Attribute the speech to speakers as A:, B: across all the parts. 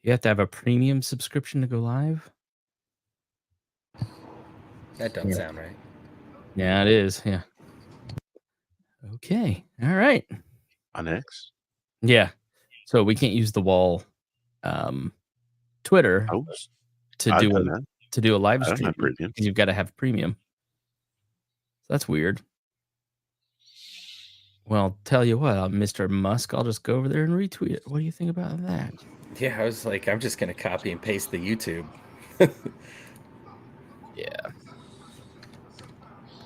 A: You have to have a premium subscription to go live?
B: That don't sound right.
A: Yeah, it is. Yeah. Okay. All right.
C: On X?
A: Yeah. So we can't use the wall Twitter
C: Oh,
A: to
C: I've
A: do
C: done
A: a
C: that.
A: to do a live
C: I don't
A: stream.
C: have premium.
A: You've got to have premium. That's weird. Well, tell you what, Mr. Musk, I'll just go over there and retweet it. What do you think about that?
B: Yeah, I was like, I'm just gonna copy and paste the YouTube.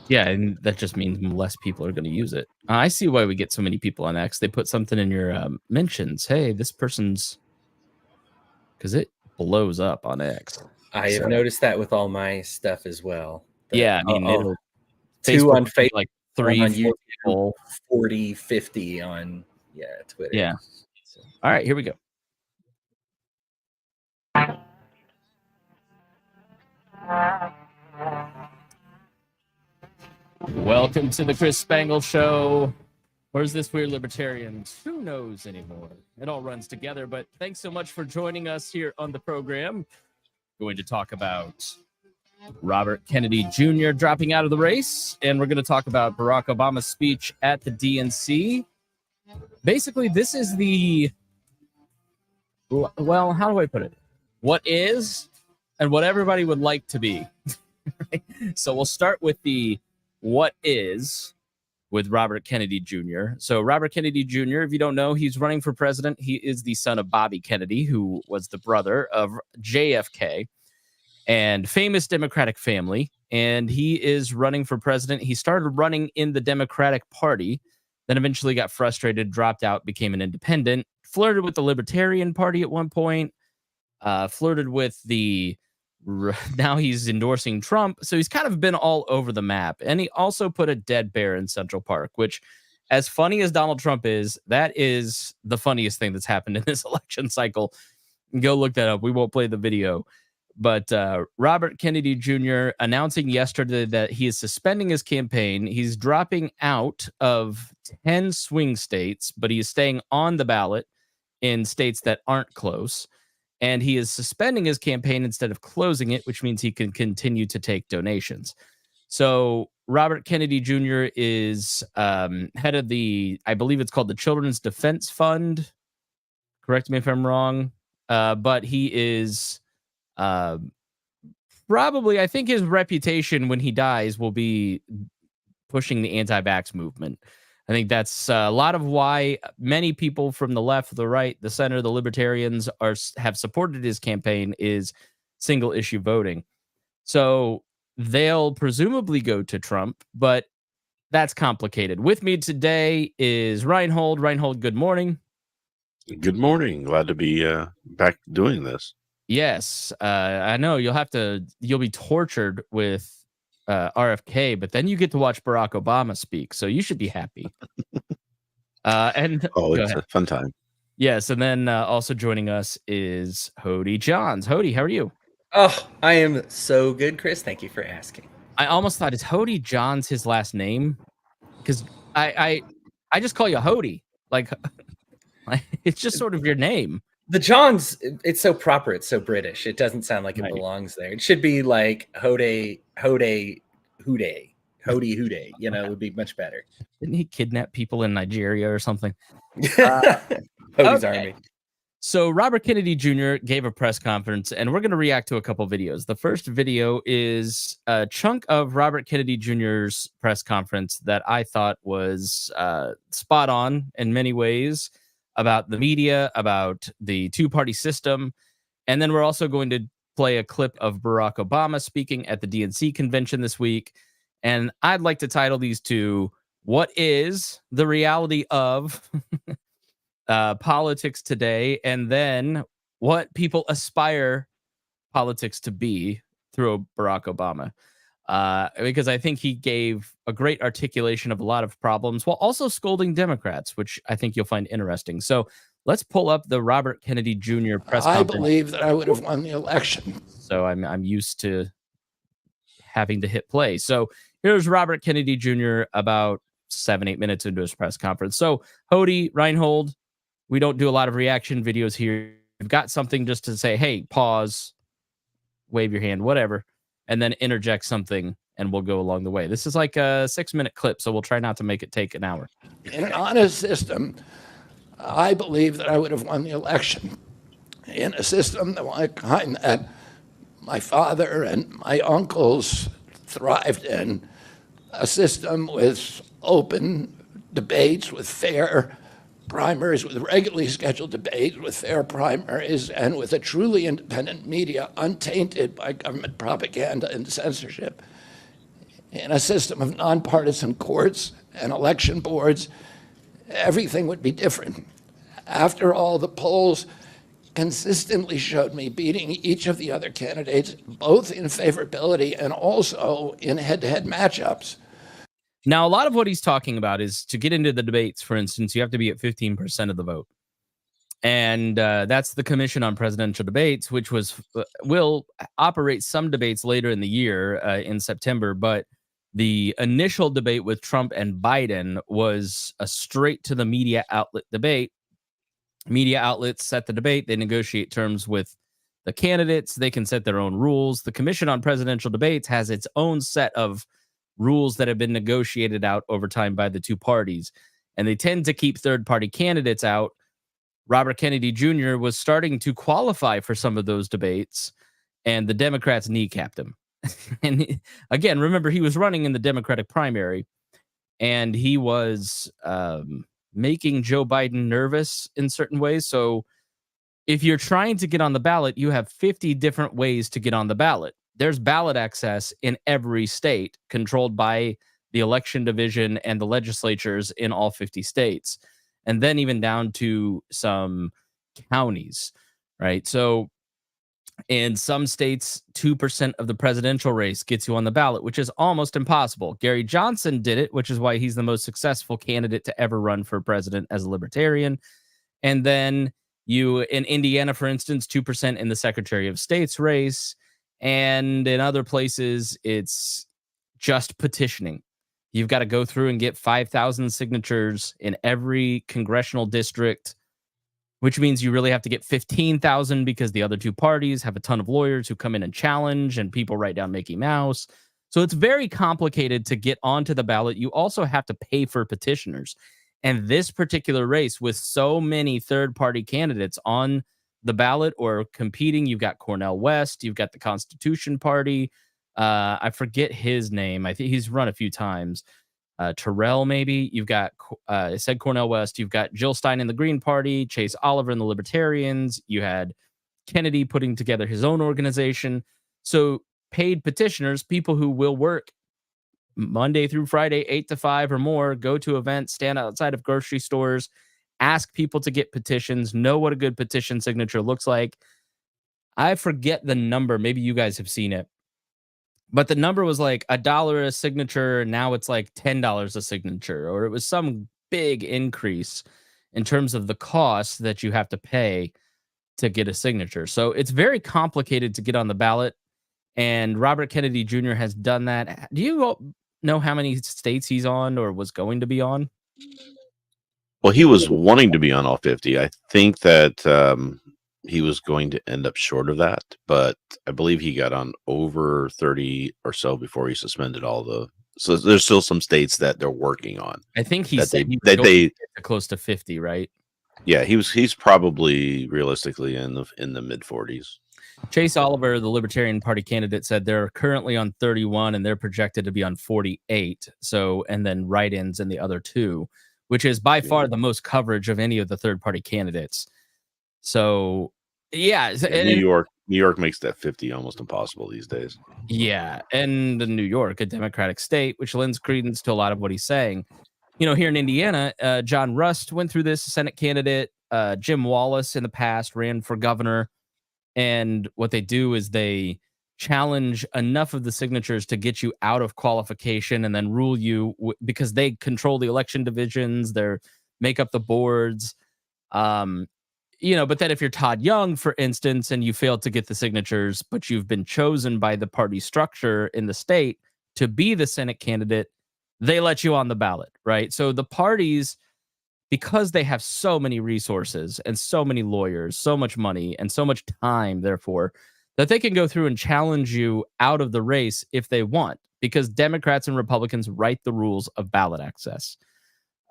A: Yeah, and that just means less people are going to use it. I see why we get so many people on X. They put something in your mentions. Hey, this person's, because it blows up on X.
B: I have noticed that with all my stuff as well.
A: Yeah, I mean, it'll
B: two on Facebook,
A: like 3
B: on YouTube,
A: people.
B: 40, 50 on Twitter.
A: Yeah. So, all right, here we go. Welcome to the Chris Spangle Show. Where's this weird libertarian? Who knows anymore? It all runs together, but thanks so much for joining us here on the program. We're going to talk about Robert Kennedy Jr. dropping out of the race, and we're going to talk about Barack Obama's speech at the DNC. Basically, this is the, well, how do I put it? What is and what everybody would like to be. Right? So we'll start with the what is with Robert Kennedy Jr. So Robert Kennedy Jr., if you don't know, he's running for president. He is the son of Bobby Kennedy, who was the brother of JFK, and famous Democratic family. And he is running for president. He started running in the Democratic Party, then eventually got frustrated, dropped out, became an independent, flirted with the Libertarian Party at one point, flirted with the, now he's endorsing Trump. So he's kind of been all over the map. And he also put a dead bear in Central Park, which, as funny as Donald Trump is, that is the funniest thing that's happened in this election cycle. Go look that up. We won't play the video. But Robert Kennedy Jr. announcing yesterday that he is suspending his campaign. He's dropping out of 10 swing states, but he is staying on the ballot in states that aren't close. And he is suspending his campaign instead of closing it, which means he can continue to take donations. So Robert Kennedy Jr. is head of the, I believe it's called the Children's Defense Fund. Correct me if I'm wrong. But he is probably, I think his reputation when he dies will be pushing the anti-vax movement. I think that's a lot of why many people from the left, the right, the center, the libertarians have supported his campaign is single issue voting. So they'll presumably go to Trump, but that's complicated. With me today is Reinhold. Reinhold, good morning.
C: Good morning. Glad to be back doing this.
A: Yes, I know you'll be tortured with RFK, but then you get to watch Barack Obama speak, so you should be happy. It's
C: a fun time.
A: Yes, and then also joining us is Hody Johns. Hody, how are you?
B: Oh, I am so good, Chris. Thank you for asking.
A: I almost thought, is Hody Johns his last name? Because I just call you Hody. Like it's just sort of your name.
B: The Johns, it's so proper. It's so British. It doesn't sound like it belongs there. It should be like Hode, Houday. You know, it would be much better.
A: Didn't he kidnap people in Nigeria or something?
B: Hody's Army.
A: So Robert Kennedy Jr. gave a press conference, and we're going to react to a couple videos. The first video is a chunk of Robert Kennedy Jr.'s press conference that I thought was spot on in many ways, about the media, about the two-party system. And then we're also going to play a clip of Barack Obama speaking at the DNC convention this week. And I'd like to title these two, What is the Reality of Politics Today? And then what people aspire politics to be through Barack Obama. Because I think he gave a great articulation of a lot of problems while also scolding Democrats, which I think you'll find interesting. So let's pull up the Robert Kennedy Jr. press conference.
D: I believe that I would have won the election.
A: So I'm used to having to hit play. So here's Robert Kennedy Jr. about 7-8 minutes into his press conference. So Hody, Reinhold, we don't do a lot of reaction videos here. you've got something just to say, hey, pause, wave your hand, whatever, and then interject something, and we'll go along the way. This is like a 6-minute clip, so we'll try not to make it take an hour.
D: In an honest system, I believe that I would have won the election. In a system the kind that my father and my uncles thrived in, a system with open debates, with fair primaries, with regularly scheduled debates, with fair primaries, and with a truly independent media untainted by government propaganda and censorship. In a system of nonpartisan courts and election boards, everything would be different. After all, the polls consistently showed me beating each of the other candidates, both in favorability and also in head-to-head matchups.
A: Now, a lot of what he's talking about is to get into the debates, for instance, you have to be at 15% of the vote. And that's the Commission on Presidential Debates, which will operate some debates later in the year in September. But the initial debate with Trump and Biden was a straight to the media outlet debate. Media outlets set the debate. They negotiate terms with the candidates. They can set their own rules. The Commission on Presidential Debates has its own set of rules that have been negotiated out over time by the two parties. And they tend to keep third-party candidates out. Robert Kennedy Jr. was starting to qualify for some of those debates, and the Democrats kneecapped him. And again, remember, he was running in the Democratic primary, and he was making Joe Biden nervous in certain ways. So if you're trying to get on the ballot, you have 50 different ways to get on the ballot. There's ballot access in every state, controlled by the election division and the legislatures in all 50 states, and then even down to some counties, right? So in some states, 2% of the presidential race gets you on the ballot, which is almost impossible. Gary Johnson did it, which is why he's the most successful candidate to ever run for president as a libertarian. And then you, in Indiana, for instance, 2% in the Secretary of State's race. And in other places, it's just petitioning. You've got to go through and get 5,000 signatures in every congressional district, which means you really have to get 15,000 because the other two parties have a ton of lawyers who come in and challenge, and people write down Mickey Mouse. So it's very complicated to get onto the ballot. You also have to pay for petitioners. And this particular race, with so many third-party candidates on the ballot or competing, you've got Cornel West, you've got the Constitution Party. I forget his name. I think he's run a few times. Terrell, maybe. You've got, I said Cornel West. You've got Jill Stein in the Green Party, Chase Oliver in the Libertarians. You had Kennedy putting together his own organization. So paid petitioners, people who will work Monday through Friday, 8 to 5 or more, go to events, stand outside of grocery stores, ask people to get petitions, know what a good petition signature looks like. I forget the number. Maybe you guys have seen it. But the number was like $1 a signature. Now it's like $10 a signature, or it was some big increase in terms of the cost that you have to pay to get a signature. So it's very complicated to get on the ballot. And Robert Kennedy Jr. has done that. Do you know how many states he's on or was going to be on?
C: Well, he was wanting to be on all 50. I think that he was going to end up short of that, but I believe he got on over 30 or so before he suspended all the. So there's still some states that they're working on.
A: I think he
C: that
A: said
C: they
A: get close to 50, right?
C: Yeah, he's probably realistically in the mid 40s.
A: Chase Oliver, the Libertarian Party candidate, said they're currently on 31 and they're projected to be on 48. So, and then write-ins in the other two, which is by far the most coverage of any of the third-party candidates. So, yeah.
C: New York makes that 50 almost impossible these days.
A: Yeah, and New York, a Democratic state, which lends credence to a lot of what he's saying. You know, here in Indiana, John Rust went through this, Senate candidate. Jim Wallace in the past ran for governor. And what they do is they challenge enough of the signatures to get you out of qualification and then rule you because they control the election divisions, they make up the boards. You know, but then if you're Todd Young, for instance, and you failed to get the signatures, but you've been chosen by the party structure in the state to be the Senate candidate, they let you on the ballot, right? So the parties because they have so many resources and so many lawyers, so much money and so much time, therefore, that they can go through and challenge you out of the race if they want, because Democrats and Republicans write the rules of ballot access.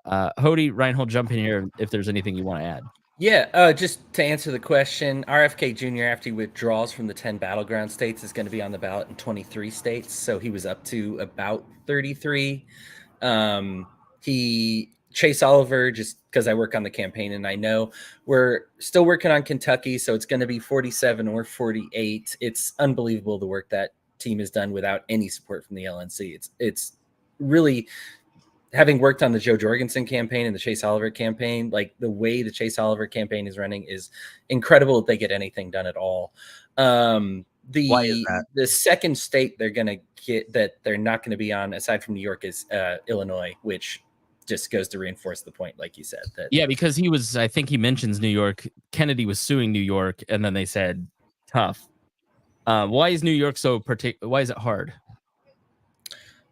A: Hody, Reinhold, jump in here if there's anything you want to add.
B: Yeah, just to answer the question, RFK Jr., after he withdraws from the 10 battleground states, is going to be on the ballot in 23 states. So he was up to about 33. Chase Oliver, just because I work on the campaign and I know we're still working on Kentucky, so it's going to be 47 or 48. It's unbelievable the work that team has done without any support from the LNC. It's really, having worked on the Joe Jorgensen campaign and the Chase Oliver campaign, like the way the Chase Oliver campaign is running is incredible if they get anything done at all.
A: Why is that?
B: The second state they're going to get that they're not going to be on, aside from New York, is Illinois, which just goes to reinforce the point, like you said. That
A: because I think he mentions New York. Kennedy was suing New York, and then they said, tough. Why is New York so particular? Why is it hard?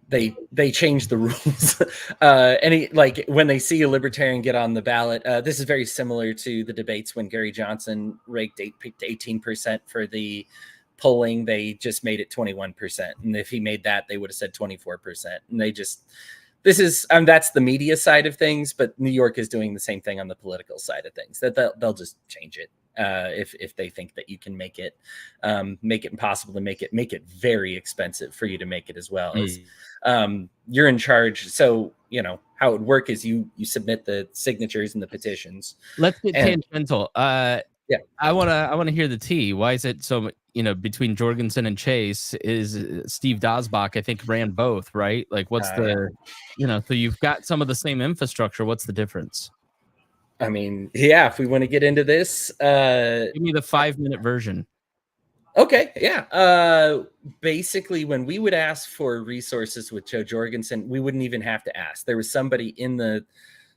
B: They changed the rules. Like when they see a libertarian get on the ballot, this is very similar to the debates when Gary Johnson raked 18% for the polling. They just made it 21%, and if he made that, they would have said 24%. And they just, this is that's the media side of things, but New York is doing the same thing on the political side of things. That they'll just change it if they think that you can make it impossible to make it very expensive for you to make it as well. As you're in charge. So, how it would work is you submit the signatures and the petitions.
A: Let's get tangential.
B: Yeah.
A: I want to hear the tea. Why is it so, between Jorgensen and Chase is Steve Dosbach, I think, ran both, right? Like what's so you've got some of the same infrastructure. What's the difference?
B: I mean, yeah, if we want to get into this,
A: give me the 5-minute version.
B: Okay. Yeah. Basically, when we would ask for resources with Joe Jorgensen, we wouldn't even have to ask. There was somebody in the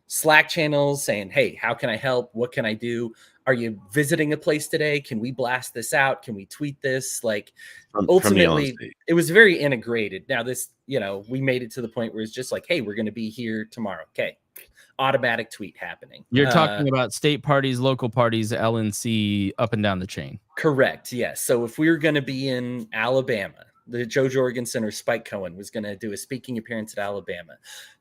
B: Slack channels saying, hey, how can I help? What can I do? Are you visiting a place today? Can we blast this out? Can we tweet this? Like, ultimately, it was very integrated. Now this, we made it to the point where it's just like, hey, we're going to be here tomorrow. Okay. Automatic tweet happening.
A: You're talking about state parties, local parties, LNC, up and down the chain.
B: Correct. Yes. So if we were going to be in Alabama, the Joe Jorgensen or Spike Cohen was going to do a speaking appearance at Alabama,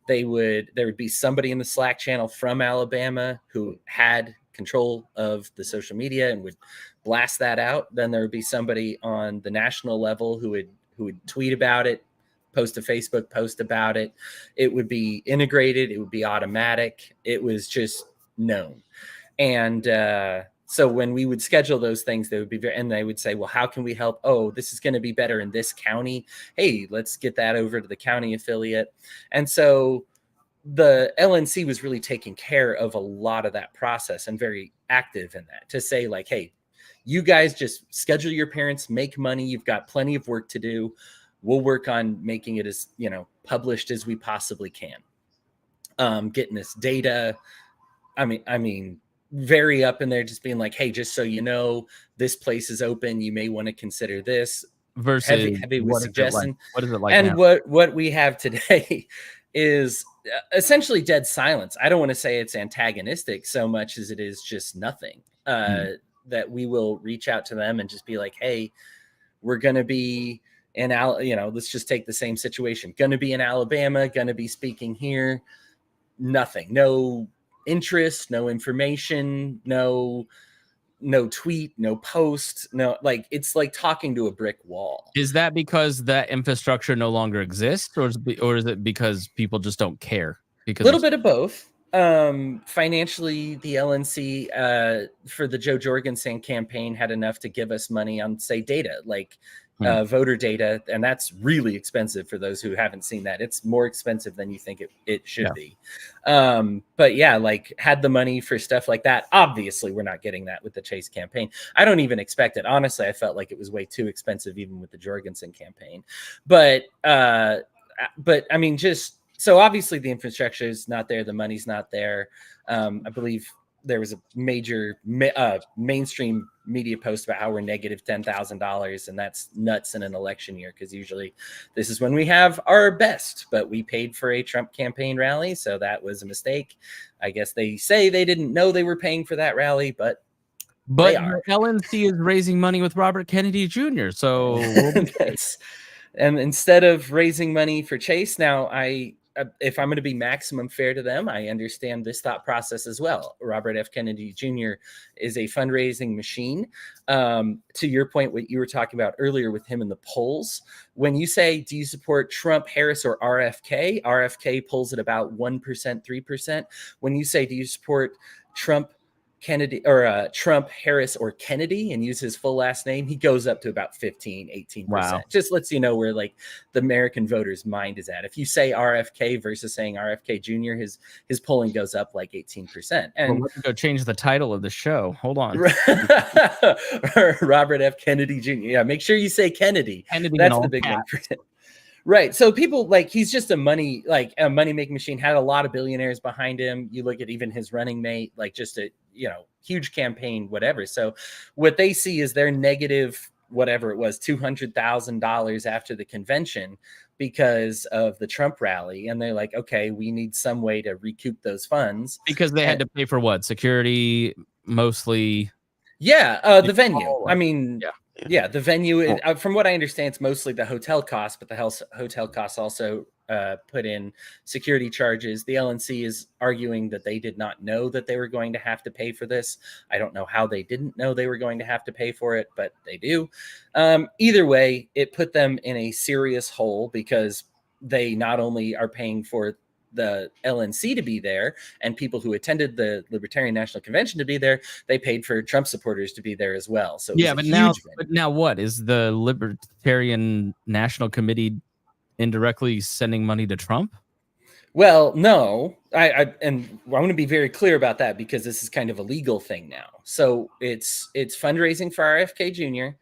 B: there would be somebody in the Slack channel from Alabama who had control of the social media and would blast that out. Then there would be somebody on the national level who would tweet about it, post a Facebook post about it. It would be integrated. It would be automatic. It was just known. And so when we would schedule those things, they would say, well, how can we help? Oh, this is going to be better in this county. Hey, let's get that over to the county affiliate. And so the LNC was really taking care of a lot of that process and very active in that, to say like, hey, you guys just schedule your parents, make money. You've got plenty of work to do. We'll work on making it as, published as we possibly can. Getting this data. I mean, very up in there, just being like, hey, just so you know, this place is open. You may want to consider this.
A: Versus
B: heavy with suggestion.
A: What is it like?
B: And
A: now?
B: what we have today is essentially dead silence. I don't want to say it's antagonistic so much as it is just nothing. That we will reach out to them and just be like, hey, we're going to be in let's just take the same situation. Going to be in Alabama, going to be speaking here. Nothing, no interest, no information, no tweet, no post, no, like, it's like talking to a brick wall.
A: Is that because that infrastructure no longer exists, or is it because people just don't care? Because
B: a little bit of both. Financially, the LNC for the Joe Jorgensen campaign had enough to give us money on, say, data, like voter data, and that's really expensive for those who haven't seen that. It's more expensive than you think it should be. But yeah, like, had the money for stuff like that. Obviously, we're not getting that with the Chase campaign. I don't even expect it. Honestly, I felt like it was way too expensive even with the Jorgensen campaign. But I mean, just so obviously the infrastructure is not there, the money's not there. I believe there was a major mainstream media post about how we're negative $10,000, and that's nuts in an election year, because usually this is when we have our best, but we paid for a Trump campaign rally, so that was a mistake. I guess they say they didn't know they were paying for that rally, but they are.
A: the LNC is raising money with Robert Kennedy Jr., so we'll be
B: and instead of raising money for Chase, now if I'm going to be maximum fair to them, I understand this thought process as well. Robert F. Kennedy Jr. is a fundraising machine. To your point, what you were talking about earlier with him in the polls, when you say, do you support Trump, Harris, or RFK? RFK polls at about 1%, 3%. When you say, do you support Trump, Kennedy, or Trump, Harris, or Kennedy, and use his full last name, he goes up to about 15, 18%.
A: Wow.
B: Just lets you know where like the American voter's mind is at. If you say RFK versus saying RFK Jr., his polling goes up like 18%. And
A: we're going to go change the title of the show. Hold on.
B: Robert F. Kennedy Jr. Yeah, make sure you say Kennedy.
A: Kennedy,
B: that's the big one. Right. So people like, he's just a money making machine, had a lot of billionaires behind him. You look at even his running mate, like just a, huge campaign, whatever. So what they see is their negative, whatever it was, $200,000 after the convention because of the Trump rally. And they're like, okay, we need some way to recoup those funds.
A: Because they had to pay for what? Security, mostly.
B: Yeah. The venue. I mean,
A: yeah,
B: the venue, from what I understand, it's mostly the hotel cost, but the hotel costs also put in security charges. The LNC is arguing that they did not know that they were going to have to pay for this. I don't know how they didn't know they were going to have to pay for it, but they do. Either way, it put them in a serious hole, because they not only are paying for the LNC to be there and people who attended the Libertarian National Convention to be there, they paid for Trump supporters to be there as well. So
A: but now what is the Libertarian National Committee indirectly sending money to Trump?
B: Well, no, I want to be very clear about that, because this is kind of a legal thing now. So it's fundraising for RFK Jr.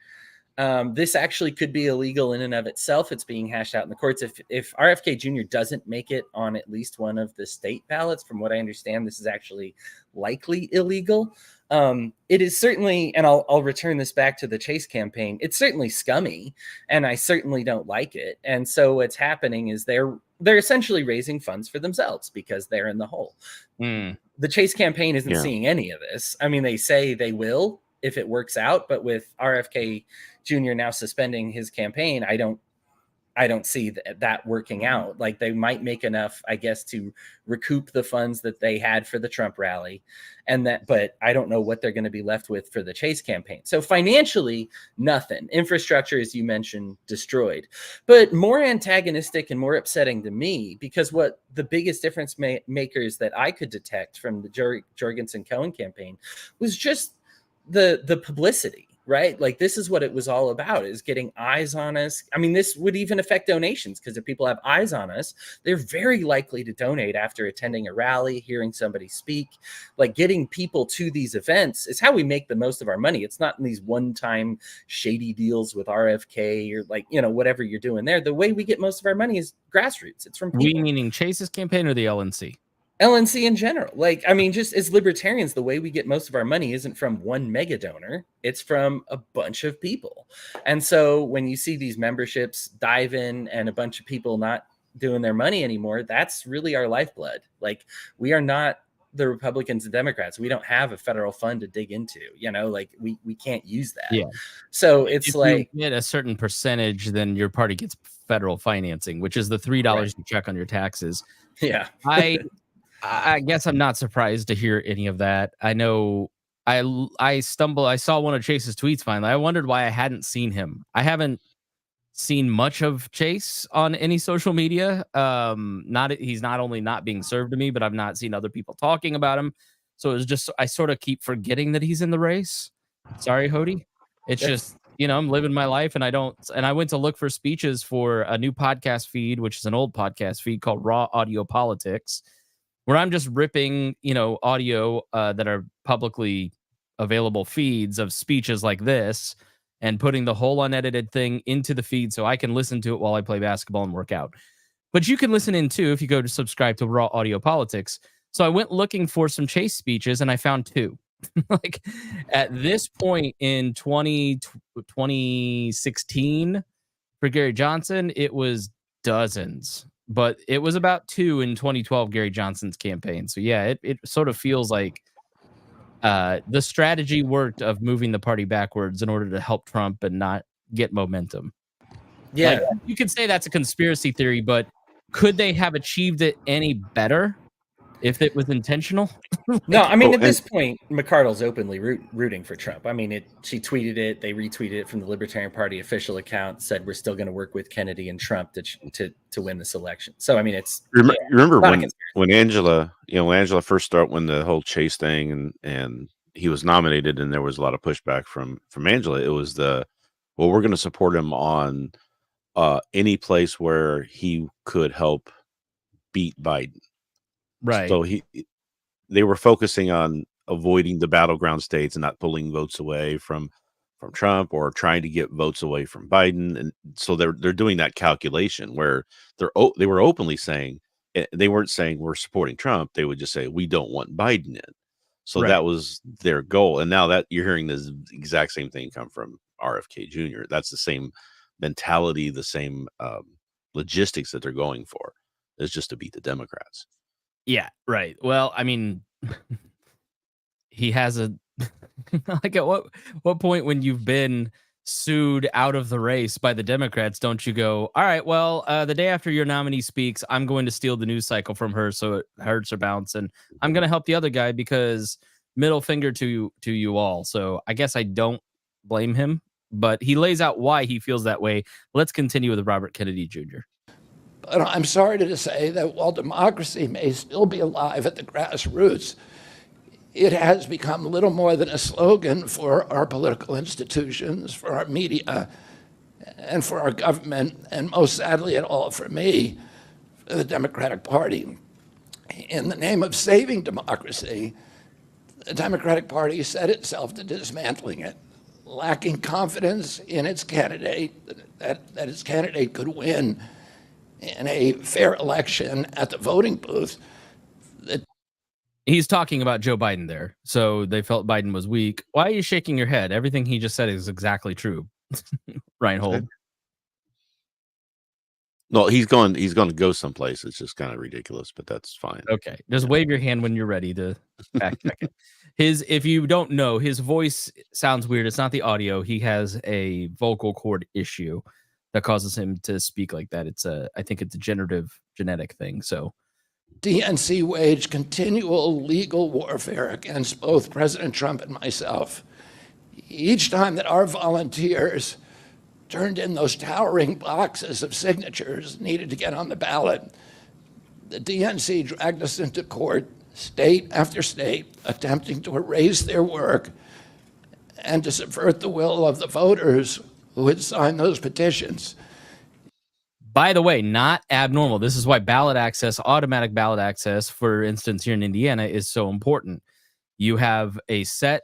B: This actually could be illegal in and of itself. It's being hashed out in the courts. If RFK Jr. doesn't make it on at least one of the state ballots, from what I understand, this is actually likely illegal. It is certainly, and I'll return this back to the Chase campaign, it's certainly scummy, and I certainly don't like it. And so what's happening is they're essentially raising funds for themselves because they're in the hole. The Chase campaign isn't seeing any of this. I mean, they say they will if it works out, but with RFK Jr. now suspending his campaign, I don't see that working out. Like, they might make enough, I guess, to recoup the funds that they had for the Trump rally, but I don't know what they're going to be left with for the Chase campaign. So financially, nothing. Infrastructure, as you mentioned, destroyed. But more antagonistic and more upsetting to me, because what the biggest difference makers that I could detect from the Jorgensen-Cohen campaign was just the publicity. Right? Like, this is what it was all about, is getting eyes on us. I mean, this would even affect donations, because if people have eyes on us, they're very likely to donate after attending a rally, hearing somebody speak. Like, getting people to these events is how we make the most of our money. It's not in these one-time shady deals with RFK or whatever you're doing there. The way we get most of our money is grassroots. It's from people.
A: We meaning Chase's campaign or the LNC?
B: LNC in general. Just as libertarians, the way we get most of our money isn't from one mega donor. It's from a bunch of people. And so when you see these memberships dive in and a bunch of people not doing their money anymore, that's really our lifeblood. Like, we are not the Republicans and Democrats. We don't have a federal fund to dig into, we can't use that. Yeah. So it's
A: if
B: like,
A: you get a certain percentage, then your party gets federal financing, which is the $3 you check on your taxes.
B: Yeah.
A: I guess I'm not surprised to hear any of that. I know I saw one of Chase's tweets finally. I wondered why I hadn't seen him. I haven't seen much of Chase on any social media. He's not only not being served to me, but I've not seen other people talking about him. So it was just, I sort of keep forgetting that he's in the race. Sorry, Hody. It's just, I'm living my life, and I went to look for speeches for a new podcast feed, which is an old podcast feed called Raw Audio Politics, where I'm just ripping, audio that are publicly available feeds of speeches like this and putting the whole unedited thing into the feed so I can listen to it while I play basketball and work out. But you can listen in too if you go to subscribe to Raw Audio Politics. So I went looking for some Chase speeches, and I found 2. Like at this point in 2016 for Gary Johnson, it was dozens, but it was about 2 in 2012 Gary Johnson's campaign. So yeah, it sort of feels like the strategy worked of moving the party backwards in order to help Trump and not get momentum.
B: Yeah.
A: Like, you could say that's a conspiracy theory, but could they have achieved it any better if it was intentional?
B: No, I mean,
C: Oh,
B: at this point, McCardle's openly rooting for Trump. I mean, she tweeted it. They retweeted it from the Libertarian Party official account, said we're still going to work with Kennedy and Trump to win this election. So, I mean, it's
C: remember
B: not a
C: when
B: conspiracy.
C: Angela, when Angela first started, when the whole Chase thing and he was nominated, and there was a lot of pushback from Angela. It was we're going to support him on any place where he could help beat Biden.
A: Right.
C: So they were focusing on avoiding the battleground states and not pulling votes away from Trump or trying to get votes away from Biden. And so they're doing that calculation where they were openly saying, they weren't saying we're supporting Trump. They would just say, we don't want Biden in. So
A: Right.
C: that was their goal. And now that you're hearing this exact same thing come from RFK Jr., that's the same mentality, the same logistics that they're going for. Is just to beat the Democrats.
A: Yeah, right. Well, I mean, he has a like at what point when you've been sued out of the race by the Democrats, don't you go, all right, well, the day after your nominee speaks, I'm going to steal the news cycle from her so it hurts her bounce, and I'm going to help the other guy because middle finger to you all. So I guess I don't blame him, but he lays out why he feels that way. Let's continue with Robert Kennedy Jr.
D: But I'm sorry to say that while democracy may still be alive at the grassroots, it has become little more than a slogan for our political institutions, for our media, and for our government, and most sadly at all for me, for the Democratic Party. In the name of saving democracy, the Democratic Party set itself to dismantling it, lacking confidence in its candidate, that its candidate could win in a fair election at the voting booth.
A: He's talking about Joe Biden there. So they felt Biden was weak. Why are you shaking your head? Everything he just said is exactly true. Reinhold.
C: No, he's going to go someplace. It's just kind of ridiculous, but that's fine.
A: Okay. Just wave your hand when you're ready to fact check it. If you don't know, his voice sounds weird. It's not the audio. He has a vocal cord issue that causes him to speak like that. I think it's a genetic thing. So
D: DNC waged continual legal warfare against both President Trump and myself. Each time that our volunteers turned in those towering boxes of signatures needed to get on the ballot, the DNC dragged us into court, state after state, attempting to erase their work and to subvert the will of the voters who had signed those petitions.
A: by the way, not abnormal. This is why ballot access, automatic ballot access, for instance, here in Indiana, is so important. You have a set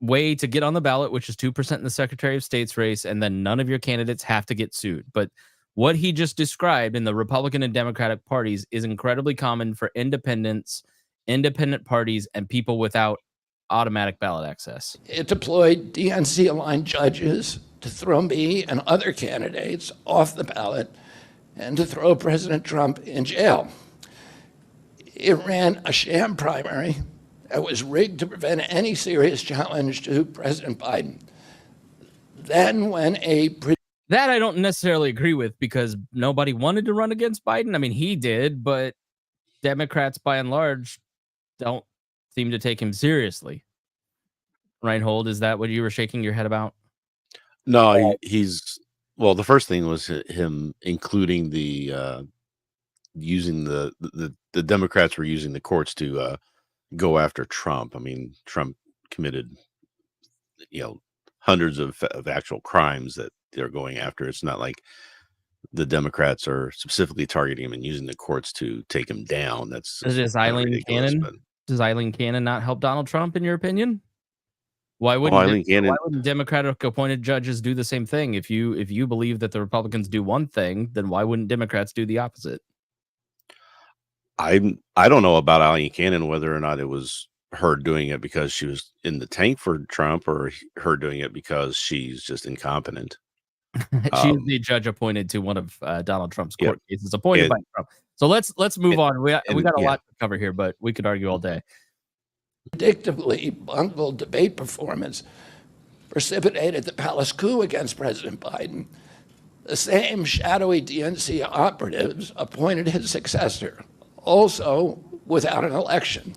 A: way to get on the ballot, which is 2% in the Secretary of State's race, and then none of your candidates have to get sued. But what he just described in the Republican and Democratic parties is incredibly common for independents, independent parties, and people without automatic ballot access.
D: It deployed DNC-aligned judges to throw me and other candidates off the ballot and to throw President Trump in jail. It ran a sham primary that was rigged to prevent any serious challenge to President Biden. Then when
A: that I don't necessarily agree with, because nobody wanted to run against Biden. I mean, he did, but Democrats by and large don't seem to take him seriously. Reinhold, is that what you were shaking your head about?
C: No, well, the first thing was him including the using the Democrats were using the courts to go after Trump. I mean, Trump committed, hundreds of actual crimes that they're going after. It's not like the Democrats are specifically targeting him and using the courts to take him down. That's
A: Does Eileen Cannon not help Donald Trump, in your opinion? Why wouldn't Democratic appointed judges do the same thing? If you believe that the Republicans do one thing, then why wouldn't Democrats do the opposite?
C: I don't know about Allie Cannon, whether or not it was her doing it because she was in the tank for Trump, or her doing it because she's just incompetent.
A: She's the judge appointed to one of Donald Trump's
C: Yep.
A: court cases, appointed by Trump. So let's move on. We got a
C: yeah.
A: lot to cover here, but we could argue all day.
D: Predictably bungled debate performance precipitated the palace coup against President Biden. The same shadowy DNC operatives appointed his successor, also without an election.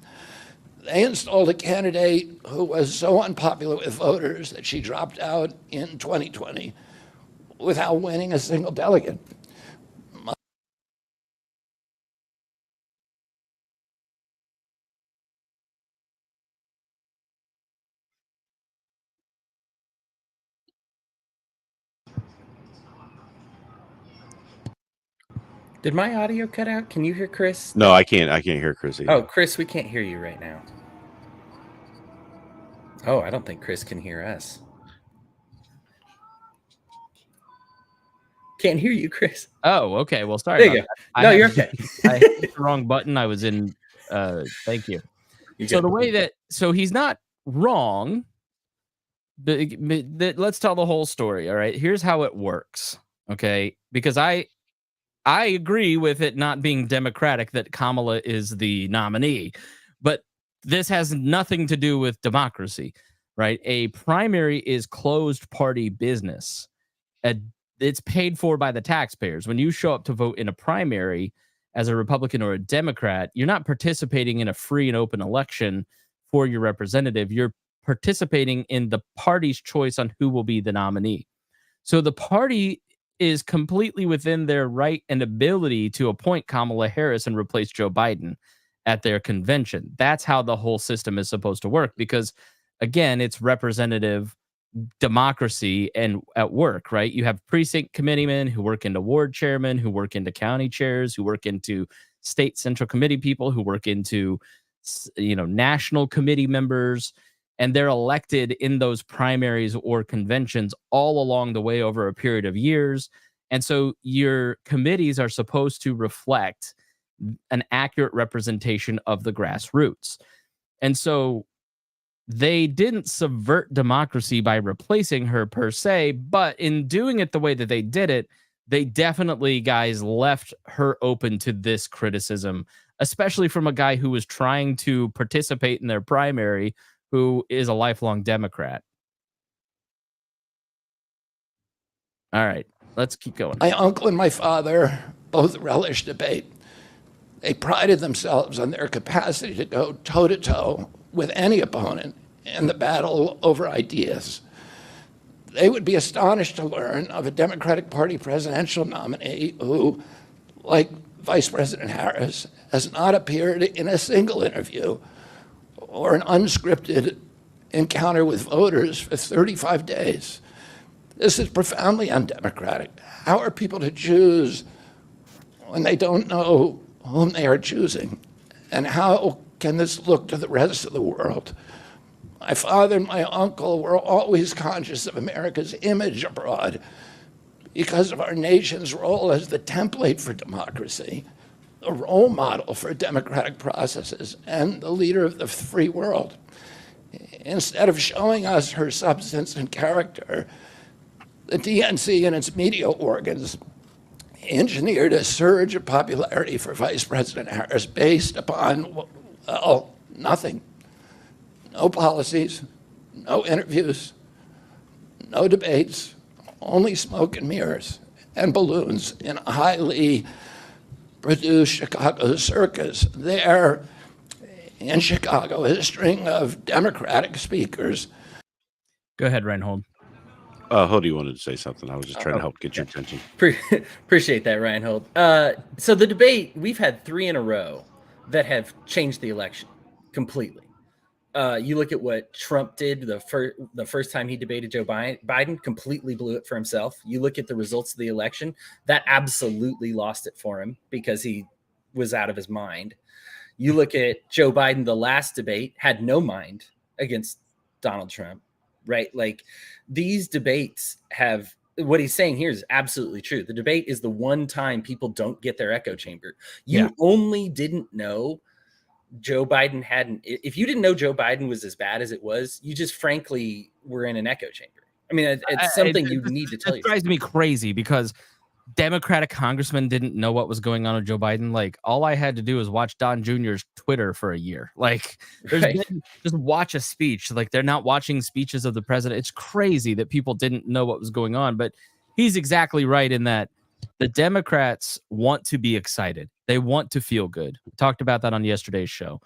D: They installed a candidate who was so unpopular with voters that she dropped out in 2020 without winning a single delegate.
B: Did my audio cut out? Can you hear Chris?
C: No, I can't hear Chris either.
B: Oh, Chris, we can't hear you right now. Oh, I don't think Chris can hear us. Can't hear you, Chris.
A: Oh, okay. Well, sorry.
B: There you
A: about
B: go.
A: that.
B: No, you're okay.
A: I hit the wrong button. I was in. Thank you. So the way that he's not wrong. Let's tell the whole story. All right. Here's how it works. Okay, because I agree with it not being democratic that Kamala is the nominee, but this has nothing to do with democracy, right? A primary is closed party business. It's paid for by the taxpayers. When you show up to vote in a primary as a Republican or a Democrat, you're not participating in a free and open election for your representative. You're participating in the party's choice on who will be the nominee. So the party is completely within their right and ability to appoint Kamala Harris and replace Joe Biden at their convention. That's how the whole system is supposed to work because, again, it's representative democracy and at work, right? You have precinct committeemen who work into ward chairmen, who work into county chairs, who work into state central committee people, who work into, national committee members, and they're elected in those primaries or conventions all along the way over a period of years. And so your committees are supposed to reflect an accurate representation of the grassroots. And so they didn't subvert democracy by replacing her per se, but in doing it the way that they did it, they definitely, guys, left her open to this criticism, especially from a guy who was trying to participate in their primary, who is a lifelong Democrat. All right, let's keep going.
D: My uncle and my father both relished debate. They prided themselves on their capacity to go toe-to-toe with any opponent in the battle over ideas. They would be astonished to learn of a Democratic Party presidential nominee who, like Vice President Harris, has not appeared in a single interview or an unscripted encounter with voters for 35 days. This is profoundly undemocratic. How are people to choose when they don't know whom they are choosing? And how can this look to the rest of the world? My father and my uncle were always conscious of America's image abroad because of our nation's role as the template for democracy, the role model for democratic processes, and the leader of the free world. Instead of showing us her substance and character, the DNC and its media organs engineered a surge of popularity for Vice President Harris based upon, well, nothing. No policies, no interviews, no debates, only smoke and mirrors and balloons in a highly produced Chicago circus. There in Chicago, a string of Democratic speakers.
A: Go ahead, Reinhold.
C: Hody wanted to say something. I was just trying to help get your attention.
B: Appreciate that, Reinhold. So the debate, we've had 3 in a row that have changed the election completely. You look at what Trump did the first time he debated Joe Biden, completely blew it for himself. You look at the results of the election, that absolutely lost it for him because he was out of his mind. You look at Joe Biden, the last debate, had no mind against Donald Trump, right? Like, these debates have what he's saying here is absolutely true. The debate is the one time people don't get their echo chamber. You only didn't know Joe Biden hadn't. If you didn't know Joe Biden was as bad as it was, you just frankly were in an echo chamber. I mean, it's something you need to tell you.
A: It drives me crazy because Democratic congressmen didn't know what was going on with Joe Biden. Like, all I had to do was watch Don Jr.'s Twitter for a year. Like, just watch a speech. Like, they're not watching speeches of the president. It's crazy that people didn't know what was going on. But he's exactly right in that the Democrats want to be excited. They want to feel good. We talked about that on yesterday's show.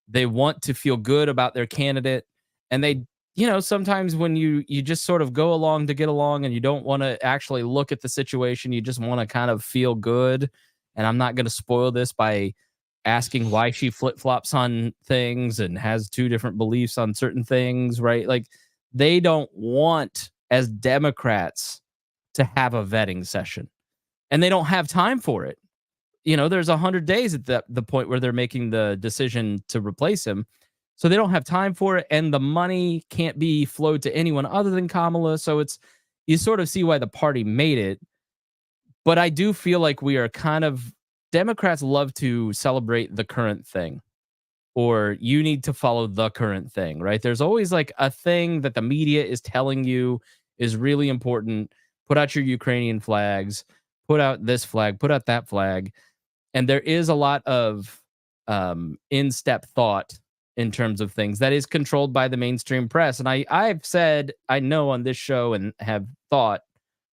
A: They want to feel good about their candidate. And they, sometimes when you just sort of go along to get along and you don't want to actually look at the situation, you just want to kind of feel good. And I'm not going to spoil this by asking why she flip-flops on things and has two different beliefs on certain things, right? Like, they don't want, as Democrats, to have a vetting session. And they don't have time for it. There's 100 days at the point where they're making the decision to replace him. So they don't have time for it, and the money can't be flowed to anyone other than Kamala. So you sort of see why the party made it. But I do feel like we are Democrats love to celebrate the current thing, or you need to follow the current thing, right? There's always like a thing that the media is telling you is really important. Put out your Ukrainian flags, put out this flag, put out that flag. And there is a lot of in-step thought in terms of things that is controlled by the mainstream press. And I've said, I know on this show and have thought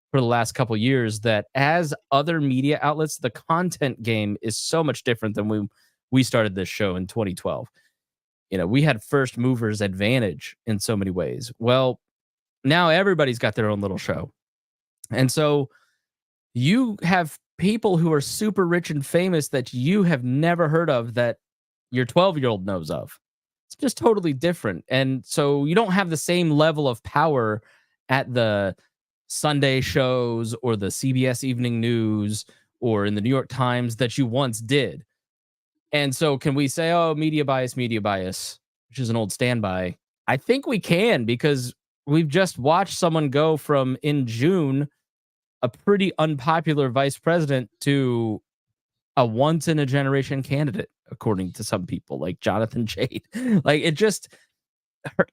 A: for the last couple of years that as other media outlets, the content game is so much different than when we started this show in 2012. We had first movers advantage in so many ways. Well, now everybody's got their own little show. And so you have people who are super rich and famous that you have never heard of that your 12-year-old knows of. It's just totally different. And so you don't have the same level of power at the Sunday shows or the CBS Evening News or in the New York Times that you once did. And so can we say, oh, media bias, which is an old standby? I think we can, because we've just watched someone go from, in June, a pretty unpopular vice president to a once-in-a-generation candidate, according to some people, like Jonathan Chait. Like,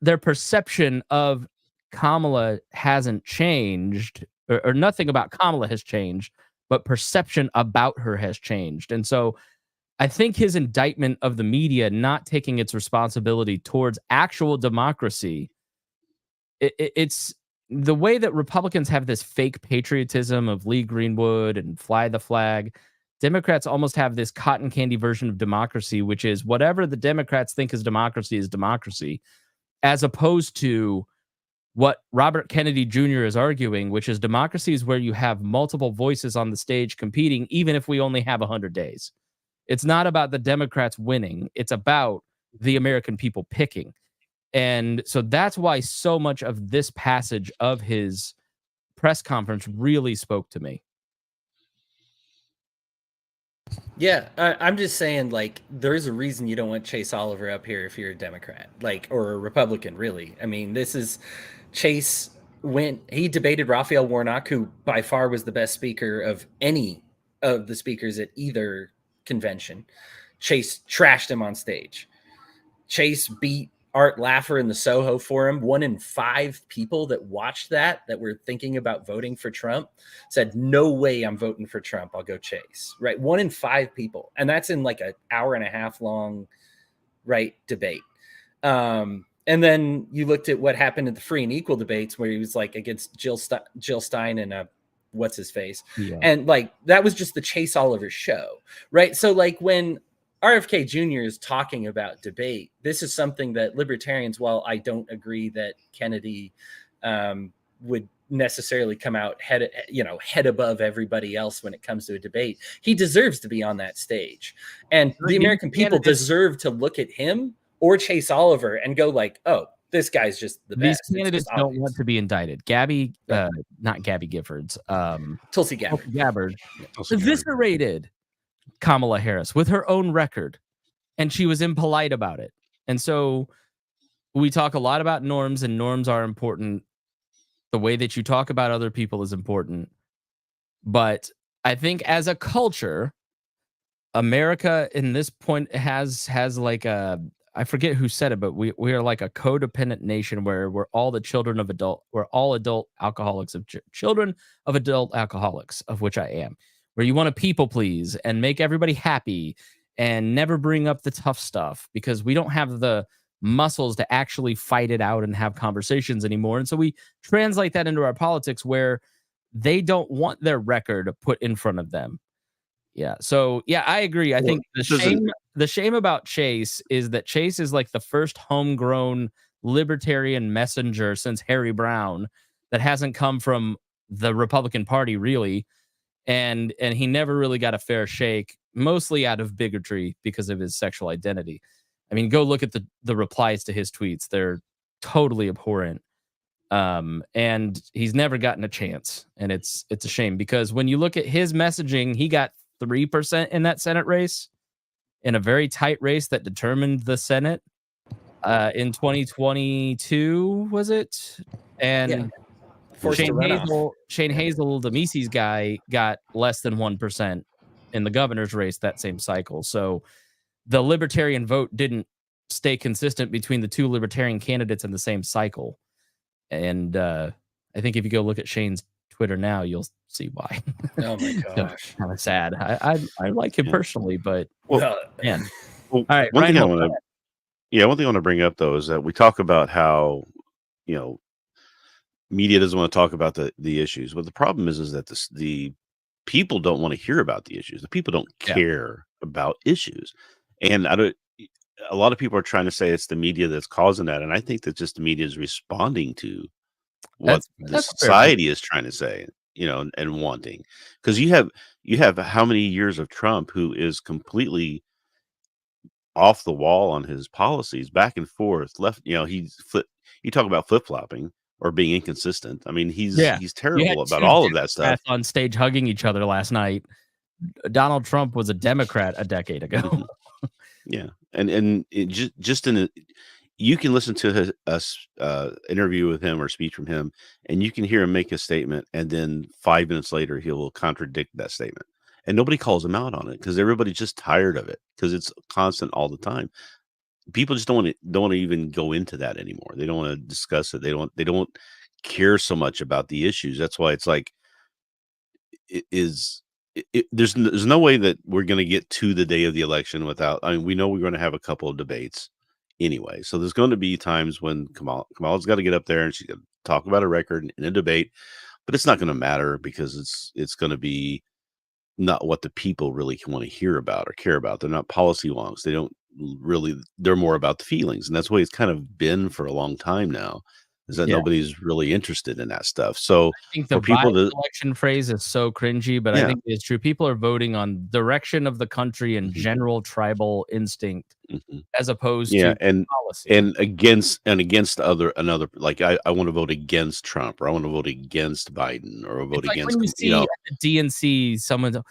A: their perception of Kamala hasn't changed, or nothing about Kamala has changed, but perception about her has changed. And so I think his indictment of the media not taking its responsibility towards actual democracy, it's the way that Republicans have this fake patriotism of Lee Greenwood and fly the flag. Democrats almost have this cotton candy version of democracy, which is whatever the Democrats think is democracy, as opposed to what Robert Kennedy Jr. is arguing, which is democracy is where you have multiple voices on the stage competing, even if we only have 100 days. It's not about the Democrats winning. It's about the American people picking. And so that's why so much of this passage of his press conference really spoke to me.
B: Yeah, I'm just saying, like, there's a reason you don't want Chase Oliver up here if you're a Democrat, like, or a Republican, really. I mean, Chase he debated Raphael Warnock, who by far was the best speaker of any of the speakers at either convention. Chase trashed him on stage. Chase beat Art Laffer in the Soho Forum. 1 in 5 people that watched that were thinking about voting for Trump said, no way I'm voting for Trump. I'll go Chase, right? 1 in 5 people. And that's in like an hour and a half long, right, debate. And then you looked at what happened at the free and equal debates where he was like against Jill Stein and what's his face. Yeah. And like, that was just the Chase Oliver show, right? So like when RFK Jr. is talking about debate, this is something that libertarians, while I don't agree that Kennedy would necessarily come out head above everybody else when it comes to a debate, he deserves to be on that stage. And the American people deserve to look at him or Chase Oliver and go like, oh, this guy's just the best.
A: These candidates don't want to be indicted. Not Gabby Giffords.
B: Tulsi Gabbard.
A: Gabbard eviscerated Kamala Harris with her own record, and she was impolite about it. And so we talk a lot about norms, and norms are important. The way that you talk about other people is important. But I think as a culture, America in this point has like a, I forget who said it, but we are like a codependent nation where we're all adult alcoholics of children of adult alcoholics, of which I am, where you want to people please and make everybody happy and never bring up the tough stuff because we don't have the muscles to actually fight it out and have conversations anymore. And so we translate that into our politics where they don't want their record put in front of them. Yeah. So yeah, I agree. I think the shame about Chase is that Chase is like the first homegrown libertarian messenger since Harry Brown that hasn't come from the Republican Party really. And he never really got a fair shake, mostly out of bigotry because of his sexual identity. I mean, go look at the replies to his tweets. They're totally abhorrent. And he's never gotten a chance. And it's a shame because when you look at his messaging, he got 3% in that Senate race in a very tight race that determined the Senate in 2022, was it? And Shane Hazel, the Mises guy, got less than 1% in the governor's race that same cycle. So the libertarian vote didn't stay consistent between the two libertarian candidates in the same cycle. And I think if you go look at Shane's Twitter now, you'll see why.
B: Oh my gosh.
A: Kind of sad. I like him personally, but man.
C: Well,
A: all right.
C: One thing I want to bring up though is that we talk about how, media doesn't want to talk about the issues. But the problem is that the people don't want to hear about the issues. The people don't care about issues. And a lot of people are trying to say it's the media that's causing that. And I think that just the media is responding to what the society is trying to say, and wanting. Because you have how many years of Trump who is completely off the wall on his policies, back and forth, left. You talk about flip-flopping or being inconsistent. I mean, he's terrible about all of that stuff.
A: On stage hugging each other last night. Donald Trump was a Democrat a decade ago.
C: Yeah, and you can listen to his interview with him or speech from him, and you can hear him make a statement, and then 5 minutes later he will contradict that statement, and nobody calls him out on it because everybody's just tired of it because it's constant all the time. People just don't want to even go into that anymore. They don't want to discuss it. They don't care so much about the issues. That's why it's like there's no way that we're going to get to the day of the election without. I mean, we know we're going to have a couple of debates anyway. So there's going to be times when Kamala's got to get up there and she's going to talk about a record in a debate, but it's not going to matter because it's going to be not what the people really want to hear about or care about. They're not policy wonks. They don't really. They're more about the feelings, and that's the way it's kind of been for a long time now. Is that nobody's really interested in that stuff. So
A: I think the election phrase is so cringy, but I think it's true. People are voting on direction of the country and general tribal instinct as opposed to policy.
C: And against another like I want to vote against Trump, or I want to vote against Biden, or vote against
A: when you see at the DNC someone,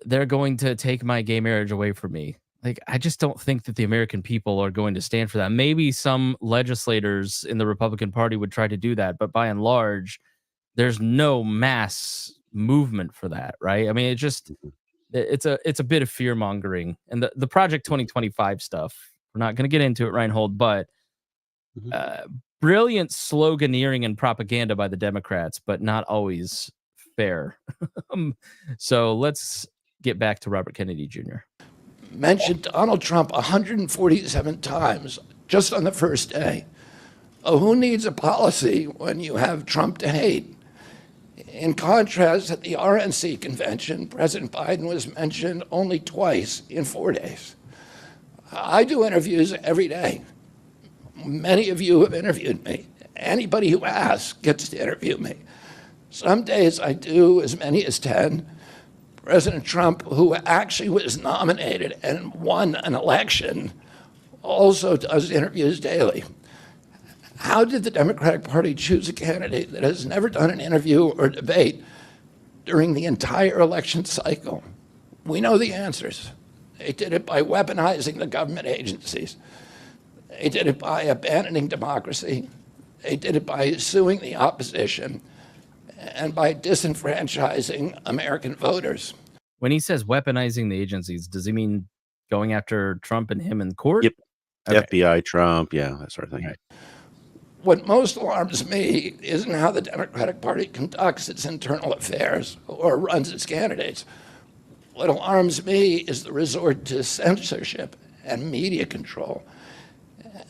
A: they're going to take my gay marriage away from me. Like, I just don't think that the American people are going to stand for that. Maybe some legislators in the Republican Party would try to do that, but by and large, there's no mass movement for that, right? I mean, it's a bit of fear mongering, and the Project 2025 stuff. We're not going to get into it, Reinhold, but brilliant sloganeering and propaganda by the Democrats, but not always fair. So let's get back to Robert Kennedy Jr.
D: Mentioned Donald Trump 147 times just on the first day. Oh, who needs a policy when you have Trump to hate? In contrast, at the RNC convention, President Biden was mentioned only twice in 4 days. I do interviews every day. Many of you have interviewed me. Anybody who asks gets to interview me. Some days I do as many as 10. President Trump, who actually was nominated and won an election, also does interviews daily. How did the Democratic Party choose a candidate that has never done an interview or debate during the entire election cycle? We know the answers. They did it by weaponizing the government agencies. They did it by abandoning democracy. They did it by suing the opposition and by disenfranchising American voters.
A: When he says weaponizing the agencies, does he mean going after Trump and him in court?
C: Yep.
A: Okay.
C: FBI, Trump, yeah, that sort of thing.
A: Right.
D: What most alarms me isn't how the Democratic Party conducts its internal affairs or runs its candidates. What alarms me is the resort to censorship and media control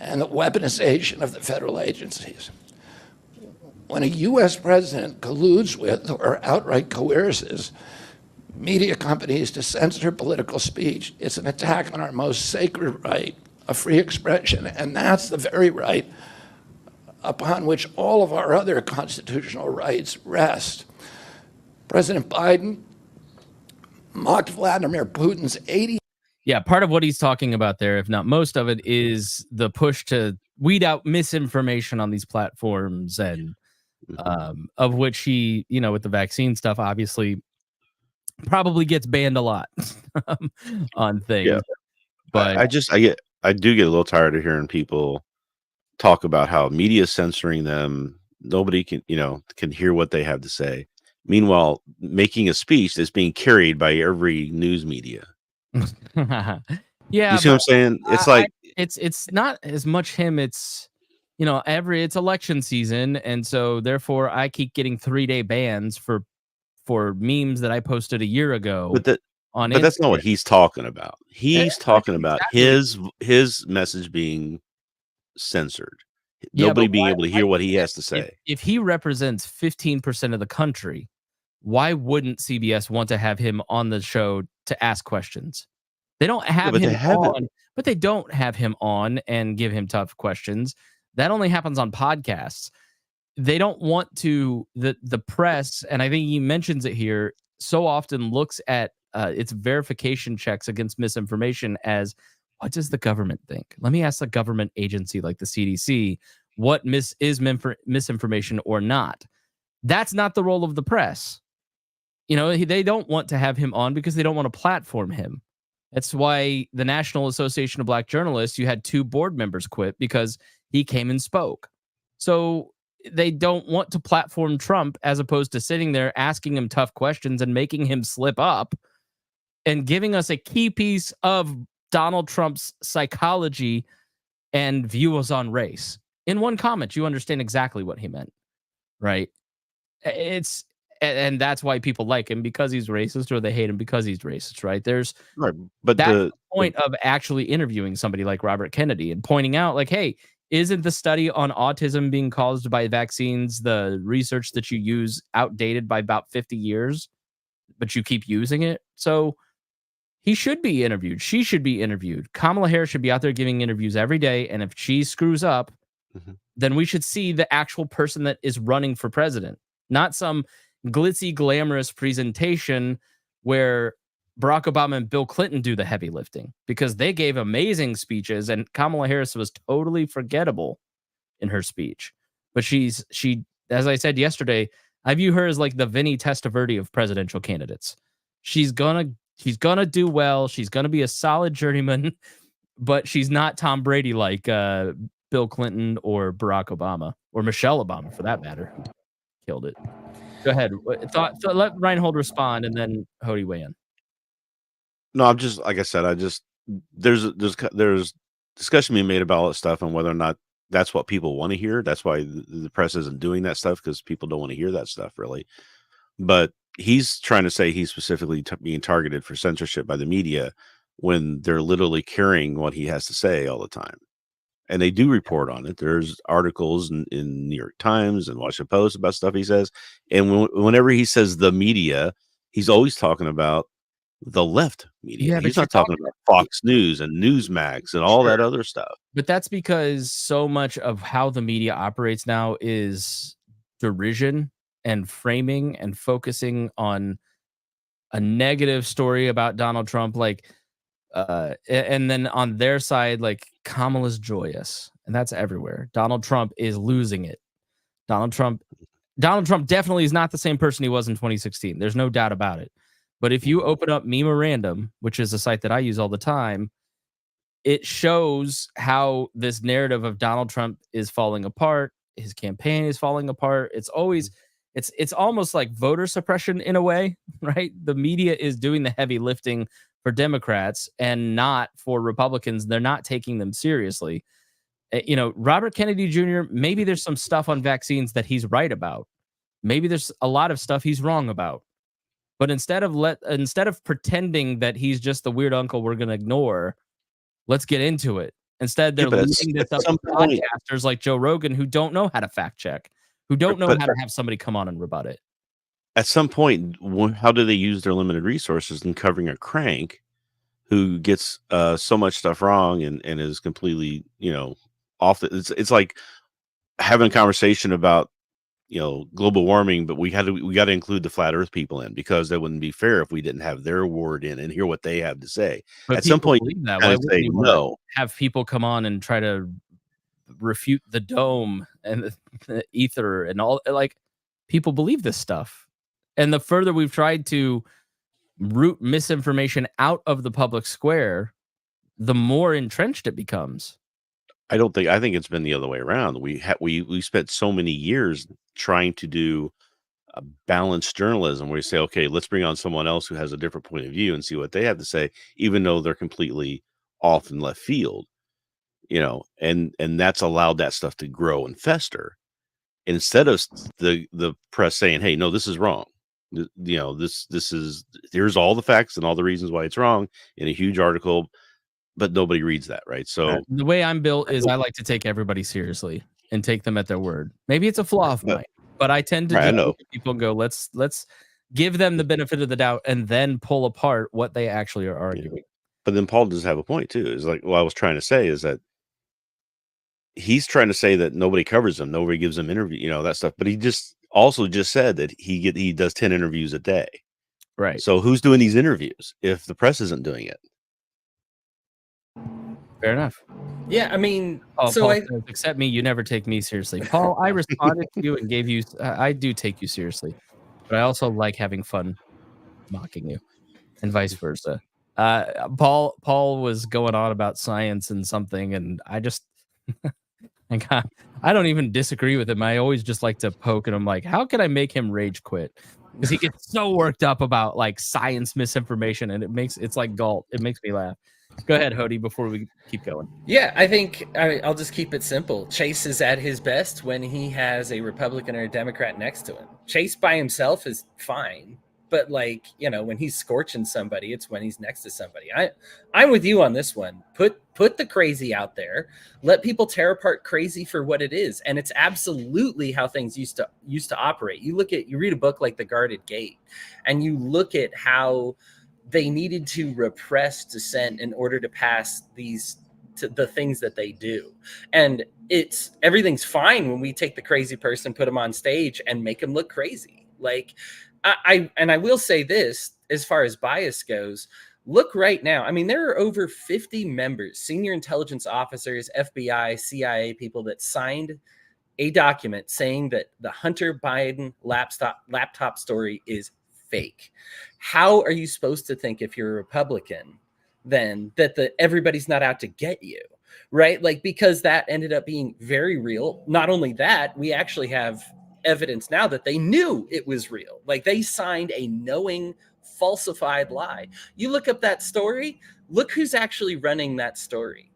D: and the weaponization of the federal agencies. When a U.S. president colludes with or outright coerces media companies to censor political speech, it's an attack on our most sacred right of free expression, and that's the very right upon which all of our other constitutional rights rest. President Biden mocked Vladimir Putin's 80.
A: Yeah, part of what he's talking about there, if not most of it, is the push to weed out misinformation on these platforms, and of which he, with the vaccine stuff, obviously probably gets banned a lot on things.
C: Yeah.
A: But
C: I do get a little tired of hearing people talk about how media is censoring them. Nobody can hear what they have to say. Meanwhile, making a speech that's being carried by every news media.
A: yeah,
C: You see what I'm saying? It's
A: it's not as much him. It's it's election season, and so therefore I keep getting 3-day bans for memes that I posted a year ago.
C: But that's not what he's talking about. He's talking about his message being censored. Nobody being able to hear what he has to say.
A: If he represents 15% of the country, why wouldn't CBS want to have him on the show to ask questions? They don't have him on, but they don't have him on and give him tough questions. That only happens on podcasts. They don't want to, the press, and I think he mentions it here, so often looks at its verification checks against misinformation as, what does the government think? Let me ask the government agency like the CDC what is misinformation or not. That's not the role of the press. They don't want to have him on because they don't want to platform him. That's why the National Association of Black Journalists, you had 2 board members quit because he came and spoke. So they don't want to platform Trump as opposed to sitting there asking him tough questions and making him slip up and giving us a key piece of Donald Trump's psychology and views on race. In one comment, you understand exactly what he meant, right? And that's why people like him, because he's racist, or they hate him because he's racist, right?
C: Right, but
A: that's the point of actually interviewing somebody like Robert Kennedy and pointing out, like, hey, isn't the study on autism being caused by vaccines, the research that you use, outdated by about 50 years, but you keep using it? So he should be interviewed. She should be interviewed. Kamala Harris should be out there giving interviews every day. And if she screws up, then we should see the actual person that is running for president, not some glitzy, glamorous presentation where Barack Obama and Bill Clinton do the heavy lifting, because they gave amazing speeches and Kamala Harris was totally forgettable in her speech. But she, as I said yesterday, I view her as like the Vinny Testaverde of presidential candidates. She's gonna do well. She's gonna be a solid journeyman, but she's not Tom Brady like Bill Clinton or Barack Obama or Michelle Obama, for that matter. Killed it. Go ahead. Let Reinhold respond, and then Hody weigh in.
C: No, I'm just, like I said, there's discussion being made about all that stuff and whether or not that's what people want to hear. That's why the press isn't doing that stuff, because people don't want to hear that stuff, really. But he's trying to say he's specifically being targeted for censorship by the media when they're literally carrying what he has to say all the time. And they do report on it. There's articles in New York Times and Washington Post about stuff he says. And whenever he says the media, he's always talking about the left media.
A: Yeah,
C: he's not talking about Fox News and Newsmax and all that other stuff.
A: But that's because so much of how the media operates now is derision and framing and focusing on a negative story about Donald Trump, like and then on their side, like, Kamala's joyous, and that's everywhere. Donald Trump is losing it. Donald Trump definitely is not the same person he was in 2016. There's no doubt about it. But if you open up Memorandum, which is a site that I use all the time, it shows how this narrative of Donald Trump is falling apart. his campaign is falling apart. It's always it's almost like voter suppression in a way, right? The media is doing the heavy lifting for Democrats and not for Republicans. They're not taking them seriously. Robert Kennedy Jr., maybe there's some stuff on vaccines that he's right about. Maybe there's a lot of stuff he's wrong about. But instead of pretending that he's just the weird uncle we're going to ignore, let's get into it. Instead, they're leaving this up to podcasters like Joe Rogan who don't know how to fact check, who don't know how to have somebody come on and rebut it.
C: At some point, how do they use their limited resources in covering a crank who gets so much stuff wrong and is completely, off? It's like having a conversation about global warming, but we got to include the flat Earth people in, because that wouldn't be fair if we didn't have their word in and hear what they have to say.
A: But
C: at some point,
A: that. Why wouldn't you no have people come on and try to refute the dome and the ether and all? Like, people believe this stuff, and the further we've tried to root misinformation out of the public square, the more entrenched it becomes.
C: I think it's been the other way around. We spent so many years trying to do a balanced journalism where you say, okay, let's bring on someone else who has a different point of view and see what they have to say, even though they're completely off in left field, and that's allowed that stuff to grow and fester, instead of the press saying, hey, no, this is wrong. This is, here's all the facts and all the reasons why it's wrong in a huge article. But nobody reads that, right? So
A: the way I'm built is I like to take everybody seriously and take them at their word. Maybe it's a flaw of mine, but I tend to look at people and go, let's give them the benefit of the doubt and then pull apart what they actually are arguing.
C: But then Paul does have a point too. Is like, what I was trying to say is that he's trying to say that nobody covers him, nobody gives him interview, that stuff. But he just said that he does 10 interviews a day.
A: Right.
C: So who's doing these interviews if the press isn't doing it?
A: Fair enough.
B: Yeah, I mean,
A: Paul says, except me, you never take me seriously. Paul, I responded to you and gave you. I do take you seriously, but I also like having fun mocking you, and vice versa. Paul was going on about science and something, and I just, I don't even disagree with him. I always just like to poke, and I'm like, how can I make him rage quit? Because he gets so worked up about like science misinformation, and it's like galt. It makes me laugh. Go ahead, Hody, before we keep going.
B: Yeah, I think I'll just keep it simple. Chase is at his best when he has a Republican or a Democrat next to him. Chase by himself is fine, but when he's scorching somebody, it's when he's next to somebody. I'm with you on this one. Put the crazy out there. Let people tear apart crazy for what it is, and it's absolutely how things used to operate. You read a book like The Guarded Gate, and you look at how they needed to repress dissent in order to pass the things that they do. And everything's fine when we take the crazy person, put them on stage and make them look crazy. Like I will say this, as far as bias goes, look right now. I mean, there are over 50 members, senior intelligence officers, FBI, CIA people that signed a document saying that the Hunter Biden laptop story is fake. How are you supposed to think, if you're a Republican, then that everybody's not out to get you, right? Because that ended up being very real. Not only that, we actually have evidence now that they knew it was real. They signed a knowing falsified lie. You look up that story, look who's actually running that story.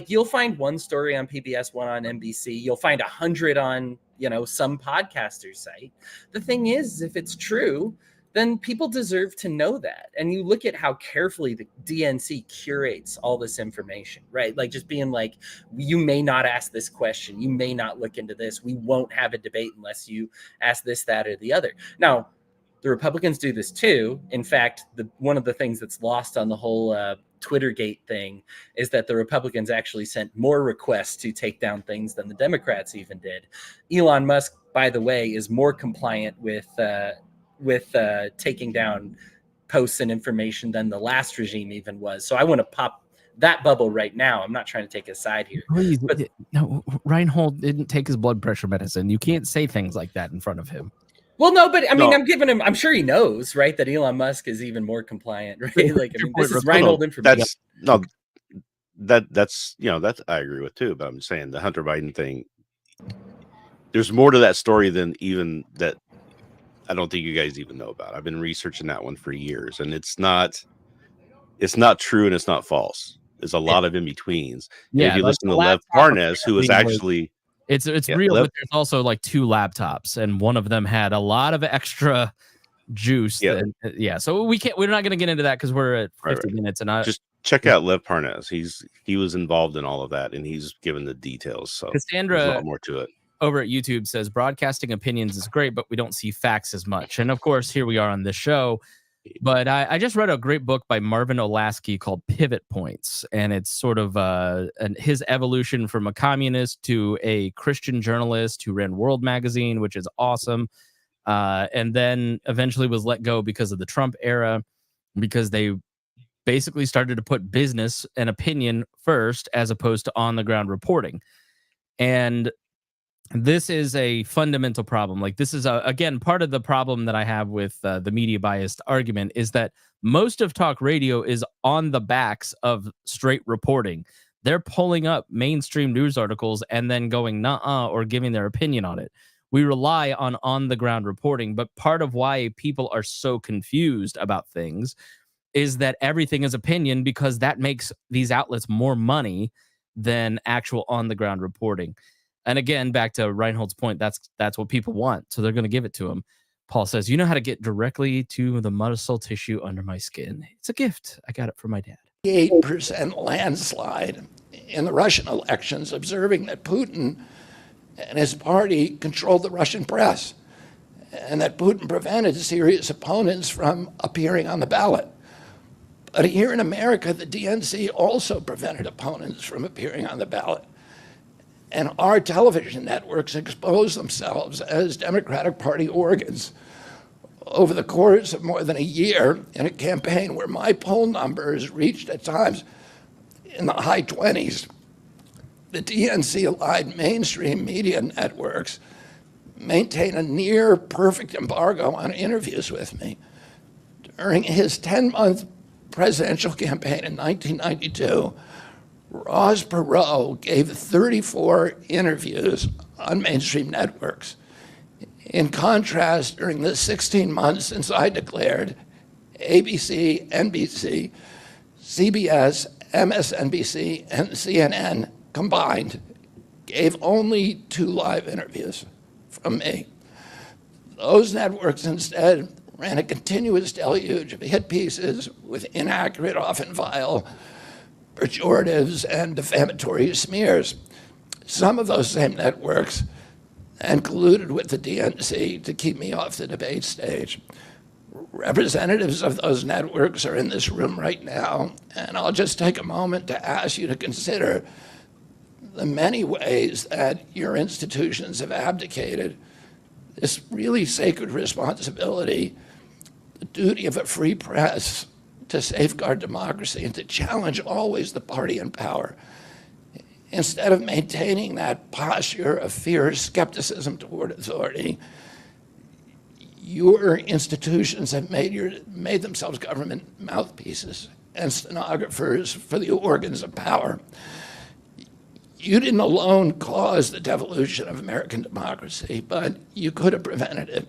B: You'll find one story on PBS, one on NBC. You'll find 100 on, some podcaster's site. The thing is, if it's true, then people deserve to know that. And you look at how carefully the DNC curates all this information, right? Just being you may not ask this question. You may not look into this. We won't have a debate unless you ask this, that, or the other. Now, the Republicans do this too. In fact, one of the things that's lost on the whole Twittergate thing is that the Republicans actually sent more requests to take down things than the Democrats even did. Elon Musk, by the way, is more compliant with taking down posts and information than the last regime even was. So I want to pop that bubble right now. I'm not trying to take a side here.
A: Please, but no, Reinhold didn't take his blood pressure medicine. You can't say things like that in front of him.
B: Well, no, but I mean, I'm giving him, I'm sure he knows, right, that Elon Musk is even more compliant, right? This is Reinhold information.
C: That's I agree with too, but I'm saying the Hunter Biden thing, there's more to that story than even that. I don't think you guys even know about. I've been researching that one for years, and it's not true and it's not false. There's a lot of in betweens. And if
A: Yeah,
C: you
A: like
C: listen
A: the
C: to Lev
A: laptop
C: Parnas, who was
A: apparently
C: actually
A: it's
C: Yeah,
A: real,
C: Lev-
A: but there's also like 2 laptops, and one of them had a lot of extra juice.
C: Yeah.
A: So we're not going to get into that because we're at 50
C: Right.
A: minutes, and
C: just check out Lev Parnas. He was involved in all of that, and he's given the details. So there's a
A: Cassandra
C: lot more to it.
A: over at YouTube says broadcasting opinions is great, but we don't see facts as much. And of course, here we are on this show. But I just read a great book by Marvin Olasky called Pivot Points, and it's sort of his evolution from a communist to a Christian journalist who ran World Magazine, which is awesome. And then eventually was let go because of the Trump era, because they basically started to put business and opinion first as opposed to on the ground reporting. And this is a fundamental problem. Like, this is again part of the problem that I have with the media biased argument is that most of talk radio is on the backs of straight reporting. They're pulling up mainstream news articles and then going nuh-uh or giving their opinion on it. We rely on the ground reporting, but part of why people are so confused about things is that everything is opinion, because that makes these outlets more money than actual on the ground reporting. And again, back to Reinhold's point, that's what people want, so they're going to give it to him. Paul says, "You know how to get directly to the muscle tissue under my skin. It's a gift. I got it from my dad."
D: 8% landslide in the Russian elections, observing that Putin and his party controlled the Russian press, and that Putin prevented serious opponents from appearing on the ballot. But here in America, the DNC also prevented opponents from appearing on the ballot. And our television networks expose themselves as Democratic Party organs. Over the course of more than a year, in a campaign where my poll numbers reached at times in the high 20s, the DNC-aligned mainstream media networks maintain a near perfect embargo on interviews with me. During his 10-month presidential campaign in 1992, Ross Perot gave 34 interviews on mainstream networks. In contrast, during the 16 months since I declared, ABC, NBC, CBS, MSNBC, and CNN combined gave only 2 live interviews from me. Those networks instead ran a continuous deluge of hit pieces with inaccurate, often vile, pejoratives and defamatory smears. Some of those same networks and colluded with the DNC to keep me off the debate stage. Representatives of those networks are in this room right now, and I'll just take a moment to ask you to consider the many ways that your institutions have abdicated this really sacred responsibility, the duty of a free press to safeguard democracy and to challenge always the party in power. Instead of maintaining that posture of fierce skepticism toward authority, your institutions have made themselves government mouthpieces and stenographers for the organs of power. You didn't alone cause the devolution of American democracy, but you could have prevented it.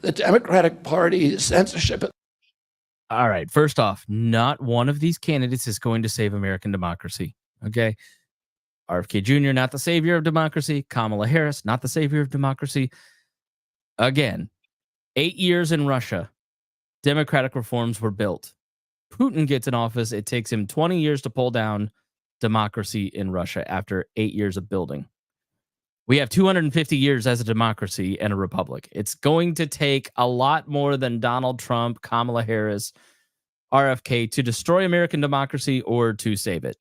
D: The Democratic Party's censorship.
A: All right. First off, not one of these candidates is going to save American democracy. Okay. RFK Jr., not the savior of democracy. Kamala Harris, not the savior of democracy. Again, 8 years in Russia, democratic reforms were built. Putin gets in office. It takes him 20 years to pull down democracy in Russia after 8 years of building. We have 250 years as a democracy and a republic. It's going to take a lot more than Donald Trump, Kamala Harris, RFK to destroy American democracy or to save it.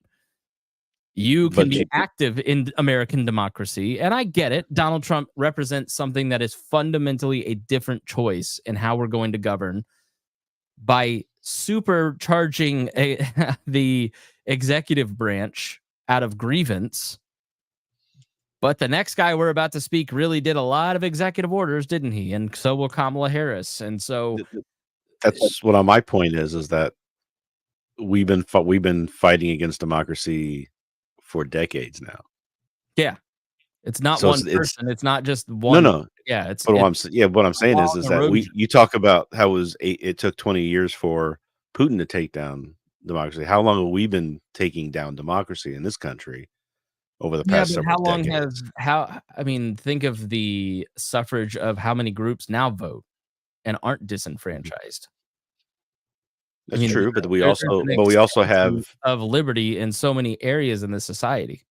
A: You can be active in American democracy, and I get it. Donald Trump represents something that is fundamentally a different choice in how we're going to govern by supercharging the executive branch out of grievance. But the next guy we're about to speak really did a lot of executive orders, didn't he? And so will Kamala Harris. And so
C: that's what my point is that we've been fighting against democracy for decades now.
A: Yeah. It's not
C: So
A: one
C: it's
A: person. It's not just
C: no,
A: one.
C: no.
A: Yeah, it's
C: But what I'm
A: a
C: saying
A: long
C: is that
A: erosion.
C: you talk about how it took 20 years for Putin to take down democracy. How long have we been taking down democracy in this country over the
A: Yeah,
C: past
A: but
C: several
A: how long
C: decades?
A: I mean, think of the suffrage of how many groups now vote and aren't disenfranchised. I
C: That's
A: mean,
C: true, but
A: there's an
C: we also
A: expansion
C: have
A: of liberty in so many areas in this society.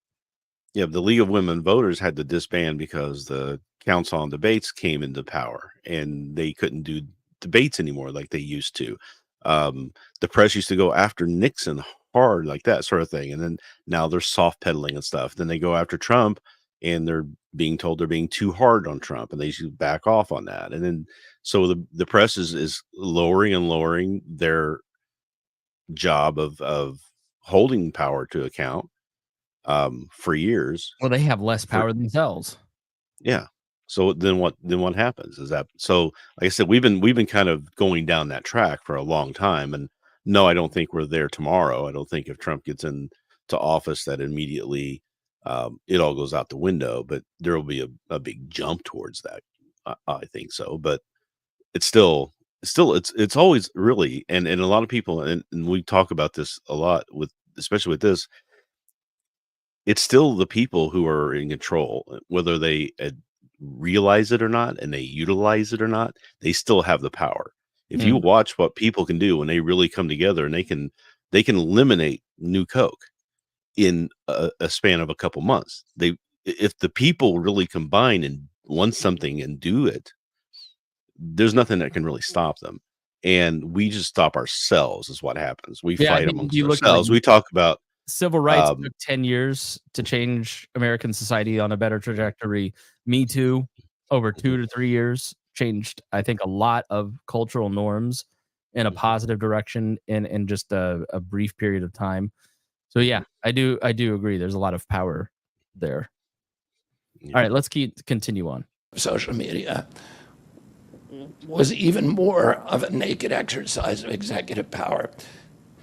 C: yeah, the League of Women Voters had to disband because the Council on Debates came into power and they couldn't do debates anymore like they used to. The press used to go after Nixon hard, like that sort of thing. And then now they're soft pedaling and stuff. Then they go after Trump and they're being told they're being too hard on Trump and they should back off on that. And then so the press is lowering and lowering their job of holding power to account for years.
A: Well, they have less
C: For
A: power themselves.
C: yeah. So then what happens is that so like I said, we've been kind of going down that track for a long time. And no, I don't think we're there tomorrow. I don't think if Trump gets into office that immediately it all goes out the window, but there will be a big jump towards that. I think so. But it's still it's always really and a lot of people and we talk about this a lot with especially with this, it's still the people who are in control, whether they realize it or not, and they utilize it or not. They still have the power. If you
A: Mm.
C: watch what people can do when they really come together, and they can eliminate New Coke in a span of a couple months. If the people really combine and want something and do it, there's nothing that can really stop them. And we just stop ourselves is what happens. We
A: Yeah, I
C: fight
A: mean,
C: amongst
A: you look at, like,
C: ourselves. We talk about
A: civil rights
C: um,
A: took 10 years to change American society on a better trajectory. Me Too, over 2 to 3 years, changed, I think, a lot of cultural norms in a positive direction in just a brief period of time. So yeah, I do agree. There's a lot of power there. All right, let's continue on.
D: Social media was even more of a naked exercise of executive power.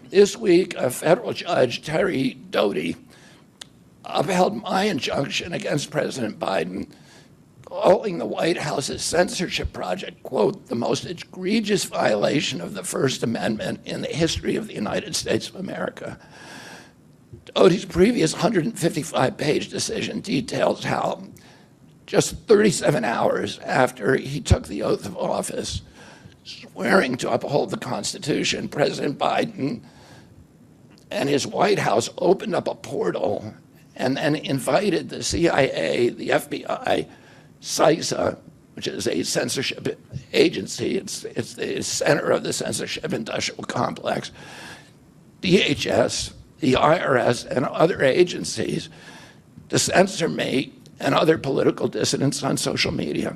D: This week, a federal judge, Terry Doty, upheld my injunction against President Biden, calling the White House's censorship project, quote, the most egregious violation of the First Amendment in the history of the United States of America. Doty's previous 155-page decision details how just 37 hours after he took the oath of office, swearing to uphold the Constitution, President Biden and his White House opened up a portal and then invited the CIA, the FBI, CISA, which is a censorship agency, it's the center of the censorship industrial complex, DHS, the IRS, and other agencies to censor me and other political dissidents on social media.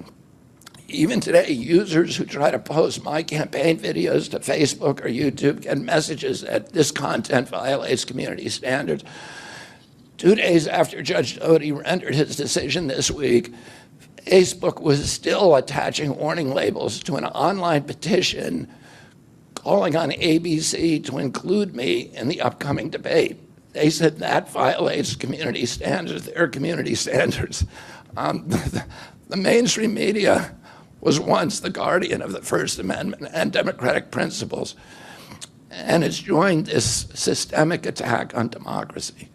D: Even today, users who try to post my campaign videos to Facebook or YouTube get messages that this content violates community standards. 2 days after Judge Doty rendered his decision this week, Facebook was still attaching warning labels to an online petition calling on ABC to include me in the upcoming debate. They said that violates community standards, their community standards. The mainstream media was once the guardian of the First Amendment and democratic principles, and it's joined this systemic attack on democracy.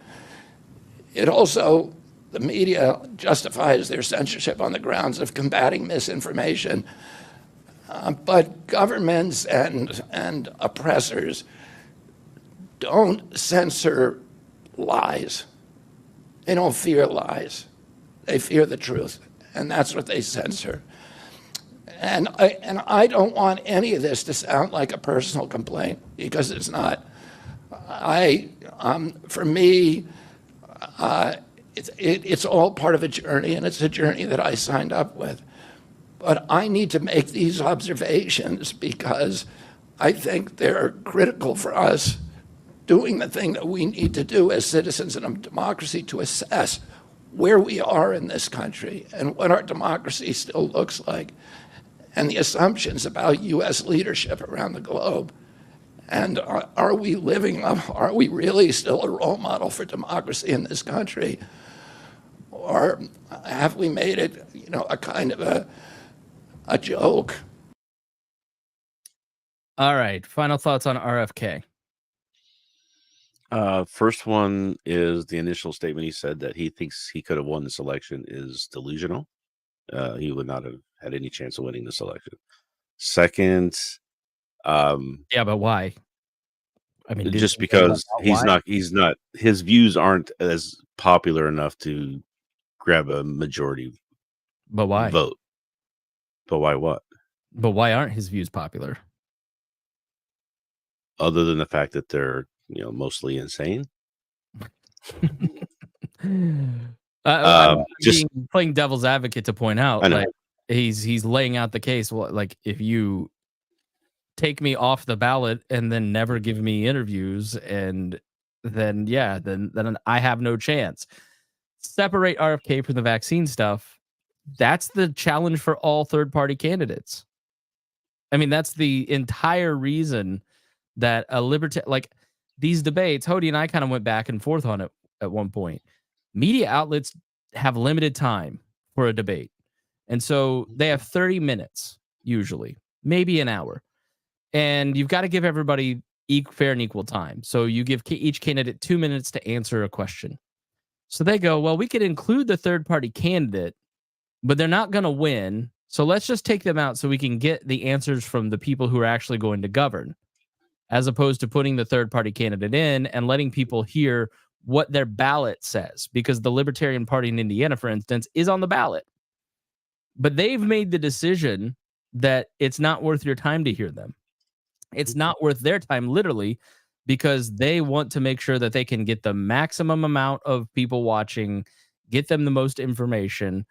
D: It also, the media justifies their censorship on the grounds of combating misinformation, but governments and oppressors don't censor lies. They don't fear lies. They fear the truth, and that's what they censor. And I don't want any of this to sound like a personal complaint, because it's not. For me, it's all part of a journey, and it's a journey that I signed up with. But I need to make these observations because I think they're critical for us doing the thing that we need to do as citizens in a democracy to assess where we are in this country and what our democracy still looks like, and the assumptions about U.S. leadership around the globe. And are we living up, are we really still a role model for democracy in this country? or have we made it, a kind of a joke?
A: All right. Final thoughts on RFK.
C: First one is the initial statement. He said that he thinks he could have won this election is delusional. He would not have had any chance of winning this election. Second,
A: Yeah, but why? I mean,
C: just because
A: why?
C: he's not, his views aren't as popular enough to grab a majority
A: But why?
C: vote. But why what?
A: But why aren't his views popular?
C: Other than the fact that they're, mostly insane.
A: I'm
C: Just
A: playing devil's advocate to point out,
C: I know.
A: like he's laying out the case. Well, like if you take me off the ballot and then never give me interviews, and then then I have no chance. Separate RFK from the vaccine stuff. That's the challenge for all third-party candidates. I mean, that's the entire reason that a like these debates, Hody and I kind of went back and forth on it at one point. Media outlets have limited time for a debate. And so they have 30 minutes, usually, maybe an hour. And you've got to give everybody fair and equal time. So you give each candidate 2 minutes to answer a question. So they go, well, we could include the third-party candidate, but they're not going to win. So let's just take them out so we can get the answers from the people who are actually going to govern, as opposed to putting the third-party candidate in and letting people hear what their ballot says, because the Libertarian Party in Indiana, for instance, is on the ballot. But they've made the decision that it's not worth your time to hear them. It's not worth their time, literally, because they want to make sure that they can get the maximum amount of people watching, get them the most information.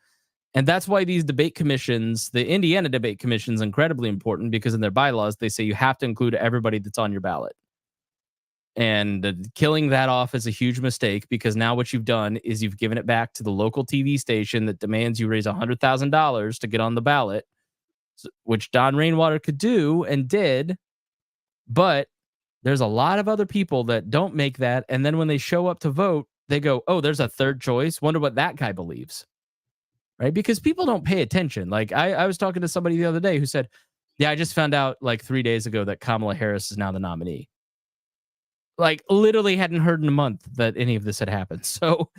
A: And that's why these debate commissions, the Indiana debate commission, is incredibly important, because in their bylaws, they say you have to include everybody that's on your ballot. And killing that off is a huge mistake, because now what you've done is you've given it back to the local TV station that demands you raise $100,000 to get on the ballot, which Don Rainwater could do and did. But there's a lot of other people that don't make that. And then when they show up to vote, they go, oh, there's a third choice. Wonder what that guy believes. Right? Because people don't pay attention. Like I was talking to somebody the other day who said, yeah, I just found out like 3 days ago that Kamala Harris is now the nominee. Like literally hadn't heard in a month that any of this had happened. So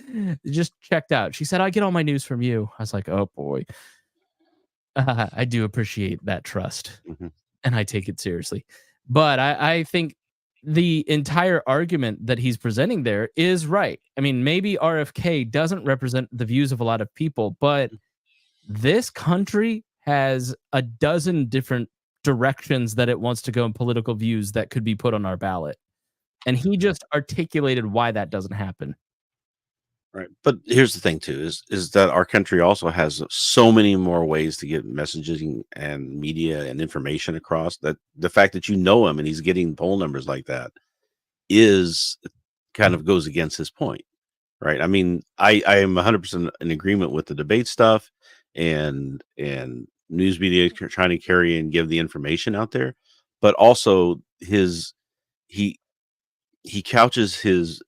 A: just checked out. She said, I get all my news from you. I was like, oh boy. I do appreciate that trust.
C: Mm-hmm.
A: And I take it seriously. But I think the entire argument that he's presenting there is right. I mean, maybe RFK doesn't represent the views of a lot of people, but this country has a dozen different directions that it wants to go in political views that could be put on our ballot. And he just articulated why that doesn't happen.
C: Right. But here's the thing too, is that our country also has so many more ways to get messaging and media and information across, that the fact that him and he's getting poll numbers like that is kind of goes against his point. Right. I mean, I am 100% in agreement with the debate stuff and news media trying to carry and give the information out there, but also he couches his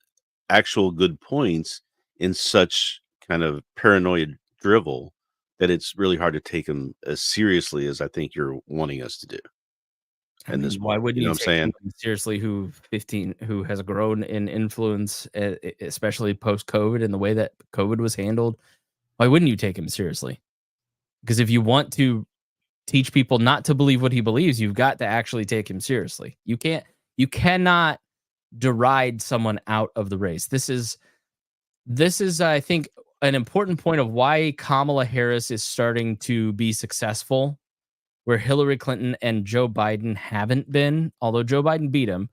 C: actual good points in such kind of paranoid drivel that it's really hard to take him as seriously as I think you're wanting us to do. And this,
A: why wouldn't
C: you know
A: you
C: what I'm
A: take
C: saying?
A: somebody seriously who has grown in influence, especially post-COVID and the way that COVID was handled? Why wouldn't you take him seriously? Because if you want to teach people not to believe what he believes, you've got to actually take him seriously. You cannot deride someone out of the race. This is, I think, an important point of why Kamala Harris is starting to be successful, where Hillary Clinton and Joe Biden haven't been, although Joe Biden beat him.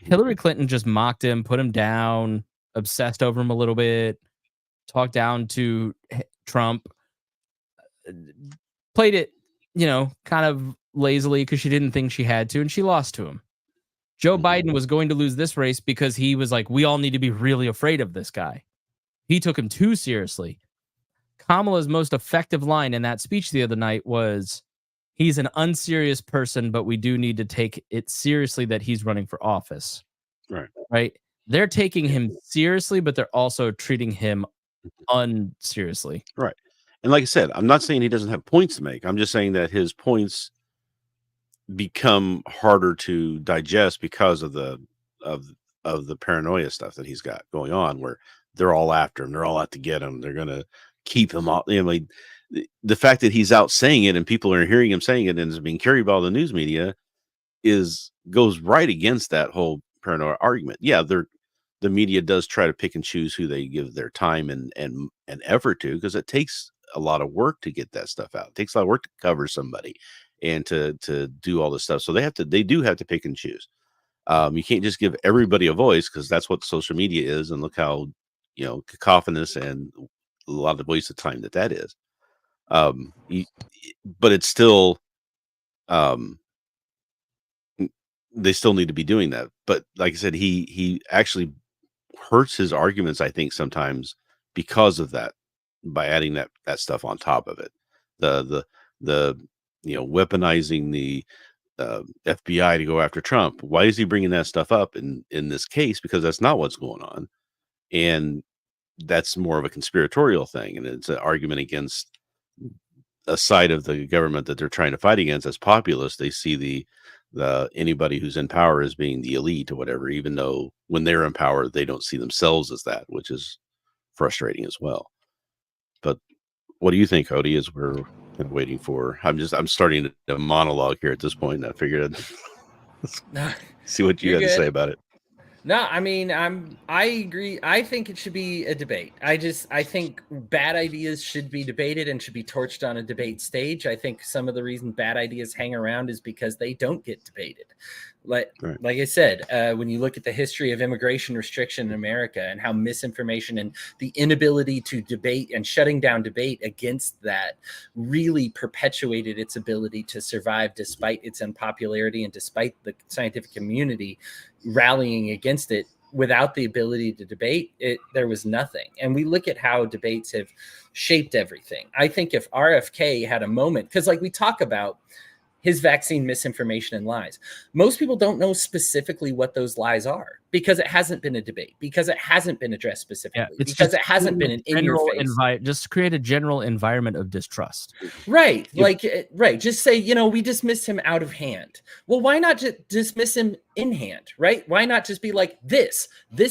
A: Hillary Clinton just mocked him, put him down, obsessed over him a little bit, talked down to Trump, played it, kind of lazily because she didn't think she had to, and she lost to him. Joe Biden was going to lose this race because he was like, we all need to be really afraid of this guy. He took him too seriously. Kamala's most effective line in that speech the other night was, he's an unserious person, but we do need to take it seriously that he's running for office.
C: Right.
A: Right? They're taking him seriously, but they're also treating him unseriously.
C: Right. And like I said, I'm not saying he doesn't have points to make. I'm just saying that his points become harder to digest because of of the paranoia stuff that he's got going on, where they're all after him, they're all out to get him, they're gonna keep him out. You know, like the fact that he's out saying it and people are hearing him saying it and is being carried by all the news media goes right against that whole paranoia argument. Yeah, the media does try to pick and choose who they give their time and effort to, because it takes a lot of work to get that stuff out. It takes a lot of work to cover somebody and to do all this stuff. So they do have to pick and choose. You can't just give everybody a voice, because that's what social media is, and look how cacophonous and a lot of waste of time that is. But it's still they still need to be doing that. But like I said, he actually hurts his arguments, I think, sometimes because of that, by adding that stuff on top of it. The weaponizing the FBI to go after Trump. Why is he bringing that stuff up in this case? Because that's not what's going on, and that's more of a conspiratorial thing, and it's an argument against a side of the government that they're trying to fight against. As populists, they see the anybody who's in power as being the elite or whatever, even though when they're in power, they don't see themselves as that, which is frustrating as well. But what do you think, Cody, as we're kind of waiting for? I'm starting a monologue here at this point, and I figured I'd see what you had to say about it.
B: No, I mean, I agree. I think it should be a debate. I think bad ideas should be debated and should be torched on a debate stage. I think some of the reason bad ideas hang around is because they don't get debated. Like I said, when you look at the history of immigration restriction in America and how misinformation and the inability to debate and shutting down debate against that really perpetuated its ability to survive despite its unpopularity and despite the scientific community rallying against it. Without the ability to debate it, there was nothing. And we look at how debates have shaped everything. I think if RFK had a moment, because like we talk about his vaccine misinformation and lies, most people don't know specifically what those lies are, because it hasn't been a debate, because it hasn't been addressed specifically, because it hasn't been an in-your-face.
A: Just create a general environment of distrust.
B: Right. Right. Just say, we dismissed him out of hand. Well, why not just dismiss him in hand, right? Why not just be like, this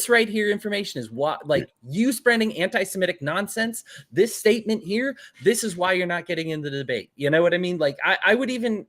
B: right here information is what, like, you spreading anti-Semitic nonsense, this statement here, this is why you're not getting into the debate. You know what I mean? Like, I would even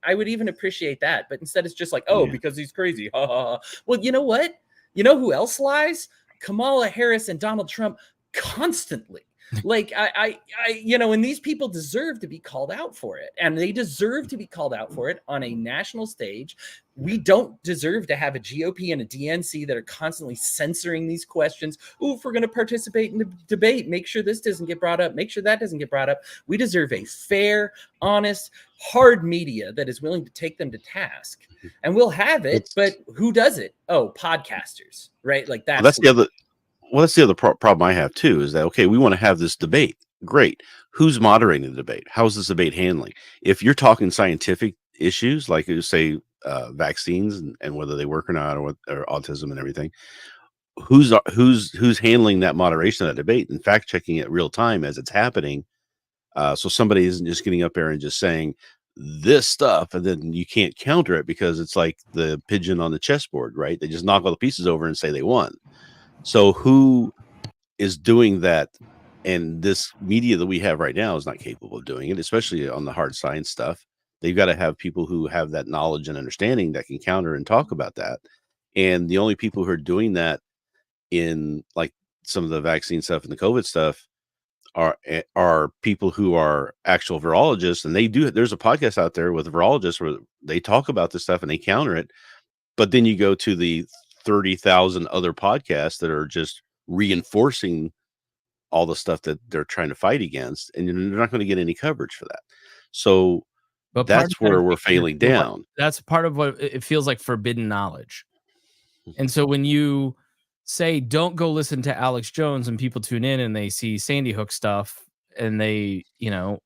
B: appreciate that. But instead it's just like, because he's crazy. Well, you know what? You know who else lies? Kamala Harris and Donald Trump constantly. Like, and these people deserve to be called out for it, and they deserve to be called out for it on a national stage. We don't deserve to have a GOP and a DNC that are constantly censoring these questions. Oh, if we're going to participate in the debate, make sure this doesn't get brought up, make sure that doesn't get brought up. We deserve a fair, honest, hard media that is willing to take them to task, and we'll have it. But who does it? Oh, podcasters, right? Like that.
C: That's the other problem I have too, is that, okay, we want to have this debate. Great. Who's moderating the debate? How's this debate handling? If you're talking scientific issues, like you say, vaccines and whether they work or not, or autism and everything, who's handling that moderation of that debate and fact checking it real time as it's happening? So somebody isn't just getting up there and just saying this stuff, and then you can't counter it because it's like the pigeon on the chessboard, right? They just knock all the pieces over and say they won. So who is doing that? And this media that we have right now is not capable of doing it, especially on the hard science stuff. They've got to have people who have that knowledge and understanding that can counter and talk about that. And the only people who are doing that in like some of the vaccine stuff and the COVID stuff are people who are actual virologists. And there's a podcast out there with virologists where they talk about this stuff and they counter it. But then you go to the 30,000 other podcasts that are just reinforcing all the stuff that they're trying to fight against, and they're not going to get any coverage for that. So that's where we're failing down.
A: That's part of what it feels like, forbidden knowledge. And so when you say, don't go listen to Alex Jones, and people tune in and they see Sandy Hook stuff, and they, I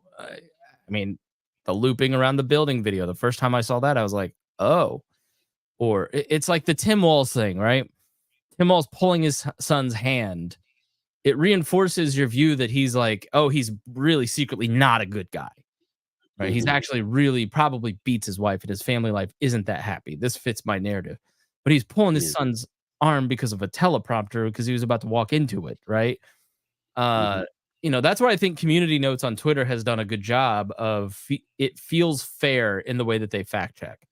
A: mean, the looping around the building video, the first time I saw that, I was like, oh. Or it's like the Tim Walz thing, right? Tim Walz pulling his son's hand it reinforces your view that he's like, oh, he's really secretly not a good guy. Right? He's actually really probably beats his wife and his family life isn't that happy. This fits my narrative. But he's pulling his son's arm because of a teleprompter because he was about to walk into it, right? That's where I think Community Notes on Twitter has done a good job of it feels fair in the way that they fact check.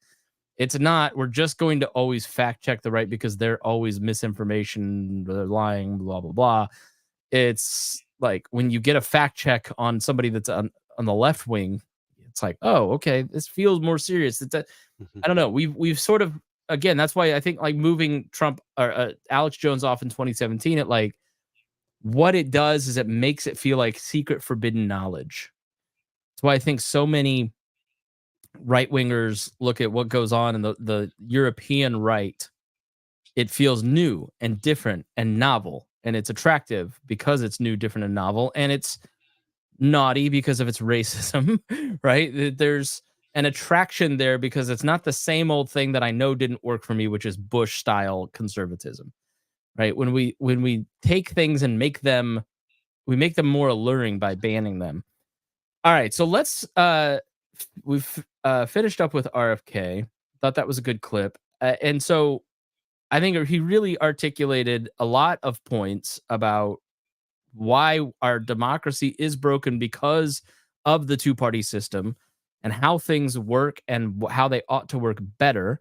A: It's not, we're just going to always fact check the right because they're always misinformation, they're lying, blah, blah, blah. It's like when you get a fact check on somebody that's on the left wing, it's like, oh, okay, this feels more serious. I don't know. We've sort of, again, that's why I think like moving Trump or Alex Jones off in 2017, it like, what it does is it makes it feel like secret forbidden knowledge. That's why I think so many right wingers look at what goes on in the European right. It feels new and different and novel, and it's attractive because it's new, different, and novel, and it's naughty because of its racism, right? There's an attraction there because it's not the same old thing that I know didn't work for me, which is Bush style conservatism, right? When we take things and make them more alluring by banning them. All right, so let's we've finished up with RFK. Thought that was a good clip, and so I think he really articulated a lot of points about why our democracy is broken because of the two-party system and how things work and how they ought to work better.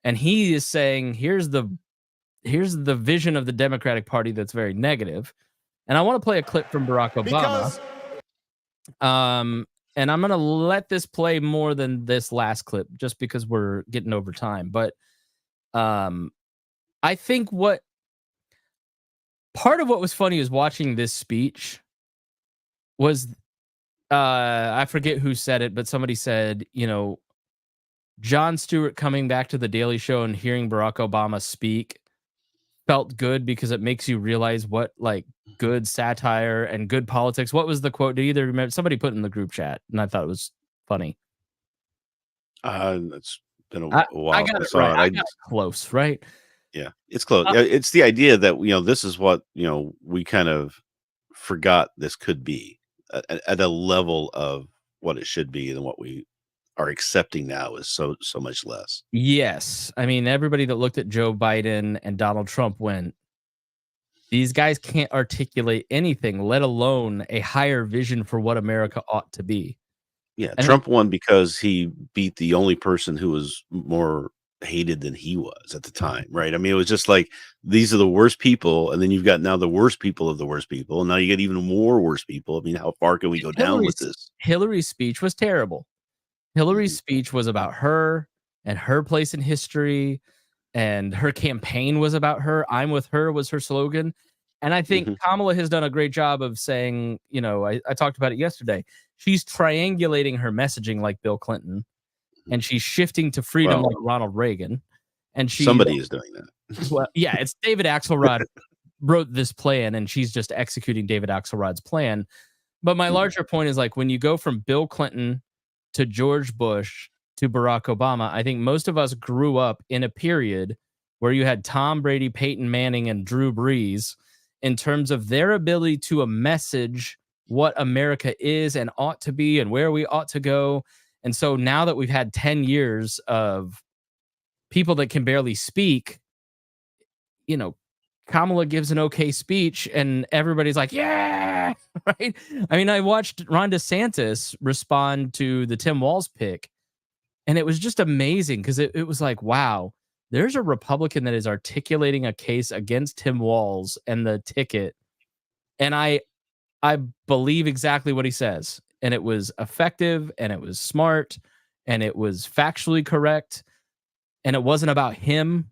A: And he is saying, here's the vision of the Democratic Party that's very negative. And I want to play a clip from Barack Obama. And I'm going to let this play more than this last clip just because we're getting over time. But I think part of what was funny is watching this speech was, I forget who said it, but somebody said, Jon Stewart coming back to the Daily Show and hearing Barack Obama speak felt good because it makes you realize what like good satire and good politics. What was the quote? Do you either remember? Somebody put in the group chat, and I thought it was funny.
C: It's been a while.
A: I got it right. I got close, right?
C: Yeah, it's close. It's the idea that this is what we kind of forgot this could be at a level of what it should be, and what we are accepting now is so much less.
A: Yes, I mean everybody that looked at Joe Biden and Donald Trump went, these guys can't articulate anything, let alone a higher vision for what America ought to be.
C: Yeah, and Trump won because he beat the only person who was more hated than he was at the time, right? I mean, it was just like, these are the worst people, and then you've got now the worst people of the worst people, and now you get even more worse people. I mean, how far can we go down with this?
A: Hillary's speech was terrible. Hillary's speech was about her and her place in history, and her campaign was about her. I'm with her was her slogan. And I think Kamala has done a great job of saying, I talked about it yesterday. She's triangulating her messaging like Bill Clinton, and she's shifting to freedom like Ronald Reagan. And somebody
C: is doing that.
A: Well, yeah, it's David Axelrod wrote this plan, and she's just executing David Axelrod's plan. But my larger point is like when you go from Bill Clinton to George Bush to Barack Obama, I think most of us grew up in a period where you had Tom Brady, Peyton Manning, and Drew Brees in terms of their ability to message what America is and ought to be and where we ought to go. And so now that we've had 10 years of people that can barely speak, Kamala gives an okay speech and everybody's like, yeah, right? I mean, I watched Ron DeSantis respond to the Tim Walz pick, and it was just amazing because it was like, wow, there's a Republican that is articulating a case against Tim Walz and the ticket. And I believe exactly what he says. And it was effective, and it was smart, and it was factually correct, and it wasn't about him.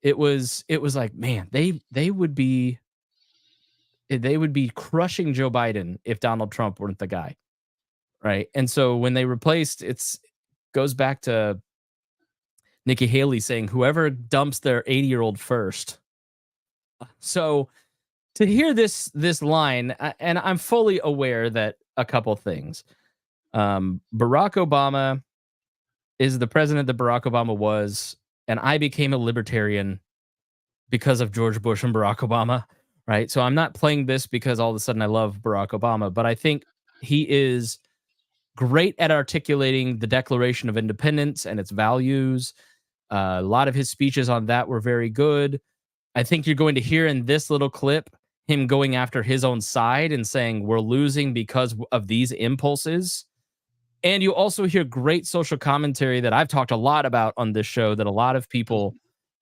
A: It was like, man, they would be crushing Joe Biden if Donald Trump weren't the guy, right? And so when they replaced, goes back to Nikki Haley saying, whoever dumps their 80-year-old first. So to hear this line, and I'm fully aware that a couple things. Barack Obama is the president that Barack Obama was, and I became a libertarian because of George Bush and Barack Obama, right? So I'm not playing this because all of a sudden I love Barack Obama, but I think he is great at articulating the Declaration of Independence and its values. A lot of his speeches on that were very good. I think you're going to hear in this little clip him going after his own side and saying we're losing because of these impulses. And you also hear great social commentary that I've talked a lot about on this show that a lot of people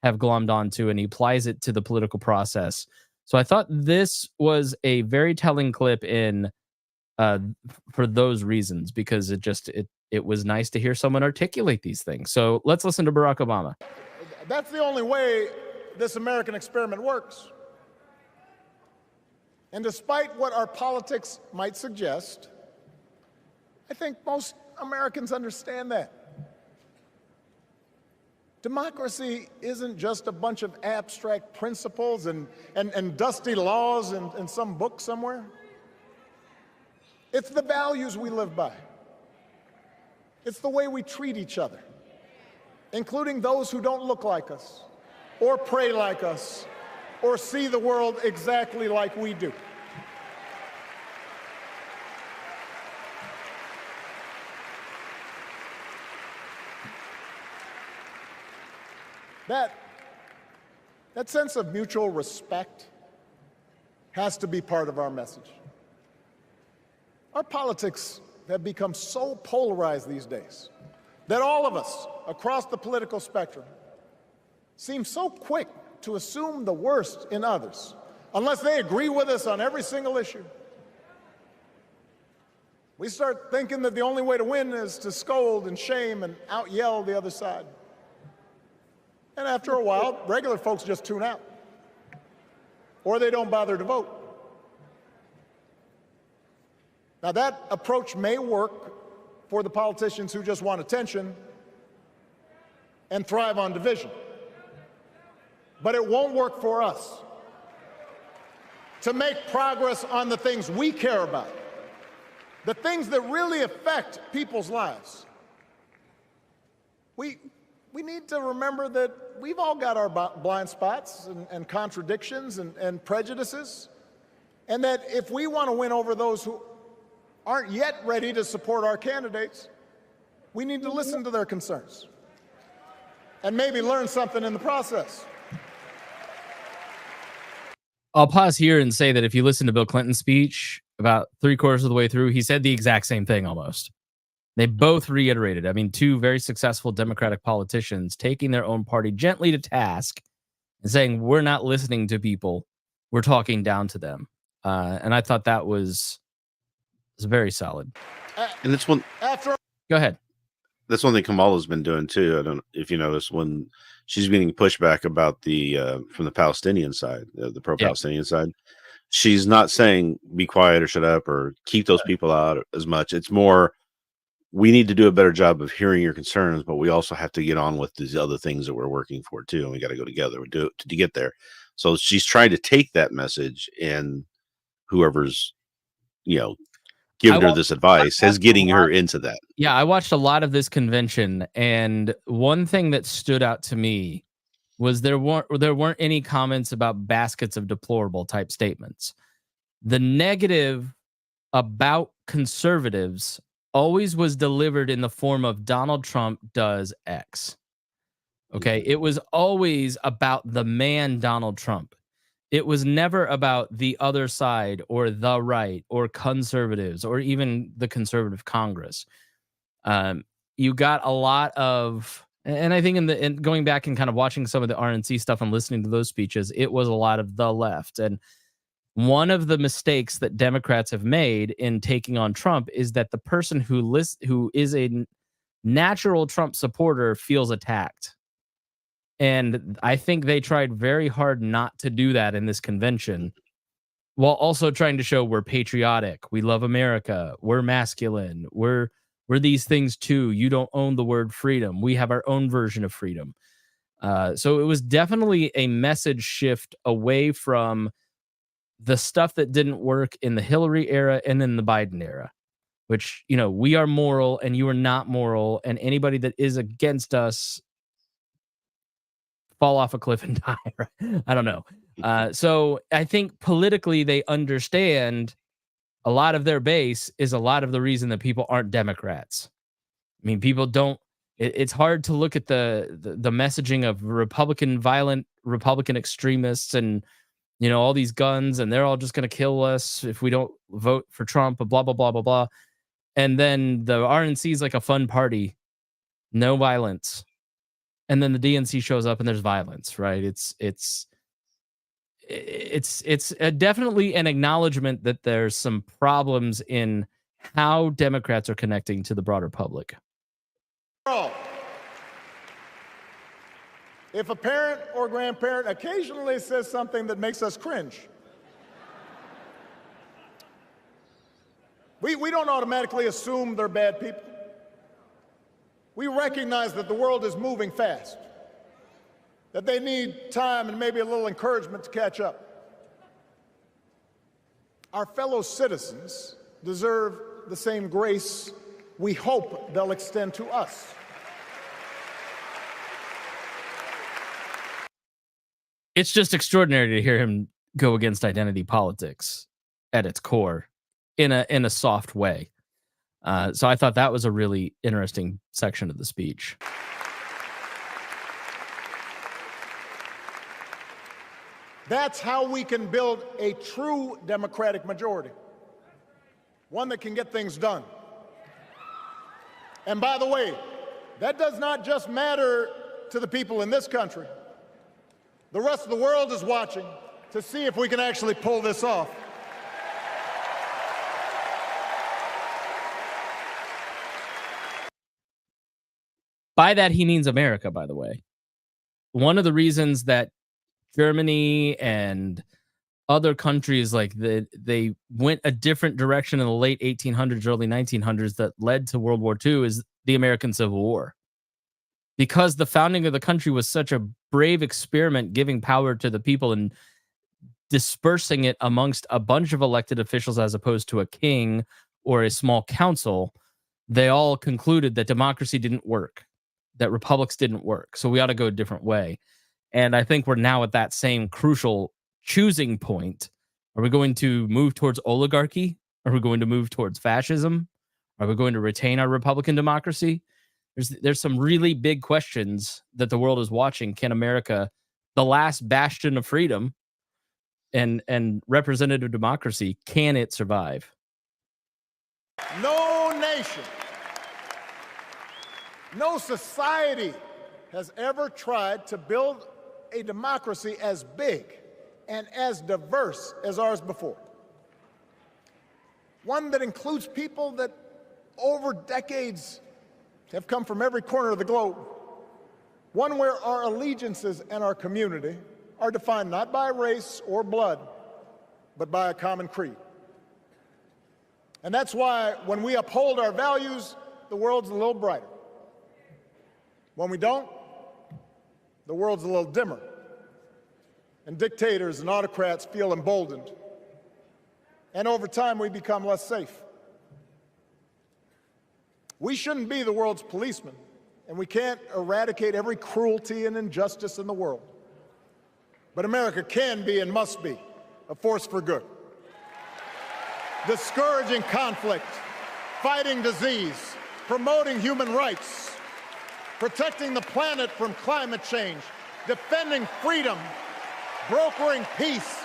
A: have glommed onto, and he applies it to the political process. So I thought this was a very telling clip in for those reasons, because it was nice to hear someone articulate these things. So let's listen to Barack Obama.
E: That's the only way this American experiment works. And despite what our politics might suggest, I think most Americans understand that. Democracy isn't just a bunch of abstract principles and dusty laws in some book somewhere. It's the values we live by. It's the way we treat each other, including those who don't look like us, or pray like us, or see the world exactly like we do. That sense of mutual respect has to be part of our message. Our politics have become so polarized these days that all of us across the political spectrum seem so quick to assume the worst in others, unless they agree with us on every single issue. We start thinking that the only way to win is to scold and shame and out-yell the other side. And after a while, regular folks just tune out, or they don't bother to vote. Now, that approach may work for the politicians who just want attention and thrive on division, but it won't work for us to make progress on the things we care about, the things that really affect people's lives. We need to remember that we've all got our blind spots and contradictions and prejudices, and that if we want to win over those who aren't yet ready to support our candidates, we need to listen to their concerns and maybe learn something in the process.
A: I'll pause here and say that if you listen to Bill Clinton's speech, about 3/4 of the way through, he said the exact same thing almost. They both reiterated. I mean, two very successful Democratic politicians taking their own party gently to task and saying, we're not listening to people, we're talking down to them. And I thought that was very solid.
C: And it's one.
A: Go ahead.
C: That's one thing Kamala's been doing too. I don't know if you notice when she's getting pushback about the from the Palestinian side, the pro-Palestinian side. She's not saying be quiet or shut up or keep those people out as much. It's more, we need to do a better job of hearing your concerns, but we also have to get on with these other things that we're working for too, and we got to go together. We do it to get there. So she's trying to take that message, and whoever's giving her this advice is getting her into that.
A: Yeah, I watched a lot of this convention, and one thing that stood out to me was there weren't any comments about baskets of deplorable type statements. The negative about conservatives always was delivered in the form of Donald Trump does X. Okay, it was always about the man Donald Trump. It was never about the other side or the right or conservatives or even the conservative Congress. You got a lot of, and I think in going back and kind of watching some of the RNC stuff and listening to those speeches, it was a lot of the left. And one of the mistakes that Democrats have made in taking on Trump is that the person who is a natural Trump supporter feels attacked. And I think they tried very hard not to do that in this convention, while also trying to show we're patriotic, we love America, we're masculine, we're these things too. You don't own the word freedom. We have our own version of freedom. So it was definitely a message shift away from the stuff that didn't work in the Hillary era and in the Biden era, which, we are moral and you are not moral, and anybody that is against us fall off a cliff and die. Right? I don't know. So I think politically they understand a lot of their base is a lot of the reason that people aren't Democrats. I mean, people don't. It's hard to look at the messaging of violent Republican extremists, and all these guns, and they're all just going to kill us if we don't vote for Trump. Blah blah blah blah blah. And then the RNC is like a fun party, no violence. And then the DNC shows up and there's violence, right? It's definitely an acknowledgement that there's some problems in how Democrats are connecting to the broader public.
E: If a parent or grandparent occasionally says something that makes us cringe, we don't automatically assume they're bad people. We recognize that the world is moving fast, that they need time and maybe a little encouragement to catch up. Our fellow citizens deserve the same grace we hope they'll extend to us.
A: It's just extraordinary to hear him go against identity politics at its core in a soft way. So I thought that was a really interesting section of the speech.
E: That's how we can build a true Democratic majority, one that can get things done. And by the way, that does not just matter to the people in this country. The rest of the world is watching to see if we can actually pull this off.
A: By that, he means America, by the way. One of the reasons that Germany and other countries, they went a different direction in the late 1800s, early 1900s that led to World War II is the American Civil War. Because the founding of the country was such a brave experiment, giving power to the people and dispersing it amongst a bunch of elected officials as opposed to a king or a small council, they all concluded that democracy didn't work, that republics didn't work. So we ought to go a different way. And I think we're now at that same crucial choosing point. Are we going to move towards oligarchy? Are we going to move towards fascism? Are we going to retain our Republican democracy? There's some really big questions that the world is watching. Can America, the last bastion of freedom and representative democracy, can it survive?
E: No nation, no society has ever tried to build a democracy as big and as diverse as ours before. One that includes people that over decades have come from every corner of the globe. One where our allegiances and our community are defined not by race or blood, but by a common creed. And that's why when we uphold our values, the world's a little brighter. When we don't, the world's a little dimmer. And dictators and autocrats feel emboldened. And over time, we become less safe. We shouldn't be the world's policemen, and we can't eradicate every cruelty and injustice in the world. But America can be and must be a force for good, discouraging conflict, fighting disease, promoting human rights, protecting the planet from climate change, defending freedom, brokering peace.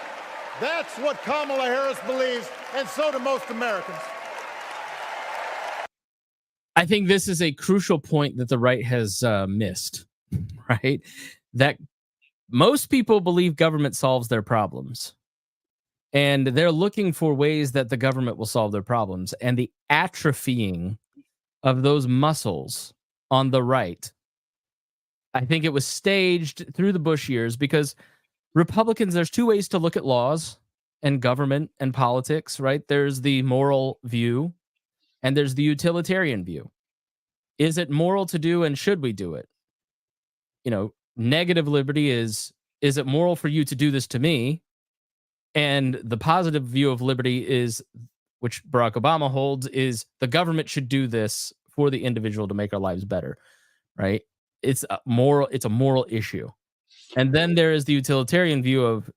E: That's what Kamala Harris believes, and so do most Americans.
A: I think this is a crucial point that the right has missed, right? That most people believe government solves their problems. And they're looking for ways that the government will solve their problems. And the atrophying of those muscles on the right, I think it was staged through the Bush years because Republicans, there's two ways to look at laws and government and politics, right? There's the moral view and there's the utilitarian view. Is it moral to do and should we do it? Negative liberty is it moral for you to do this to me? And the positive view of liberty is, which Barack Obama holds, is the government should do this for the individual to make our lives better, right? It's a moral issue. And then there is the utilitarian view of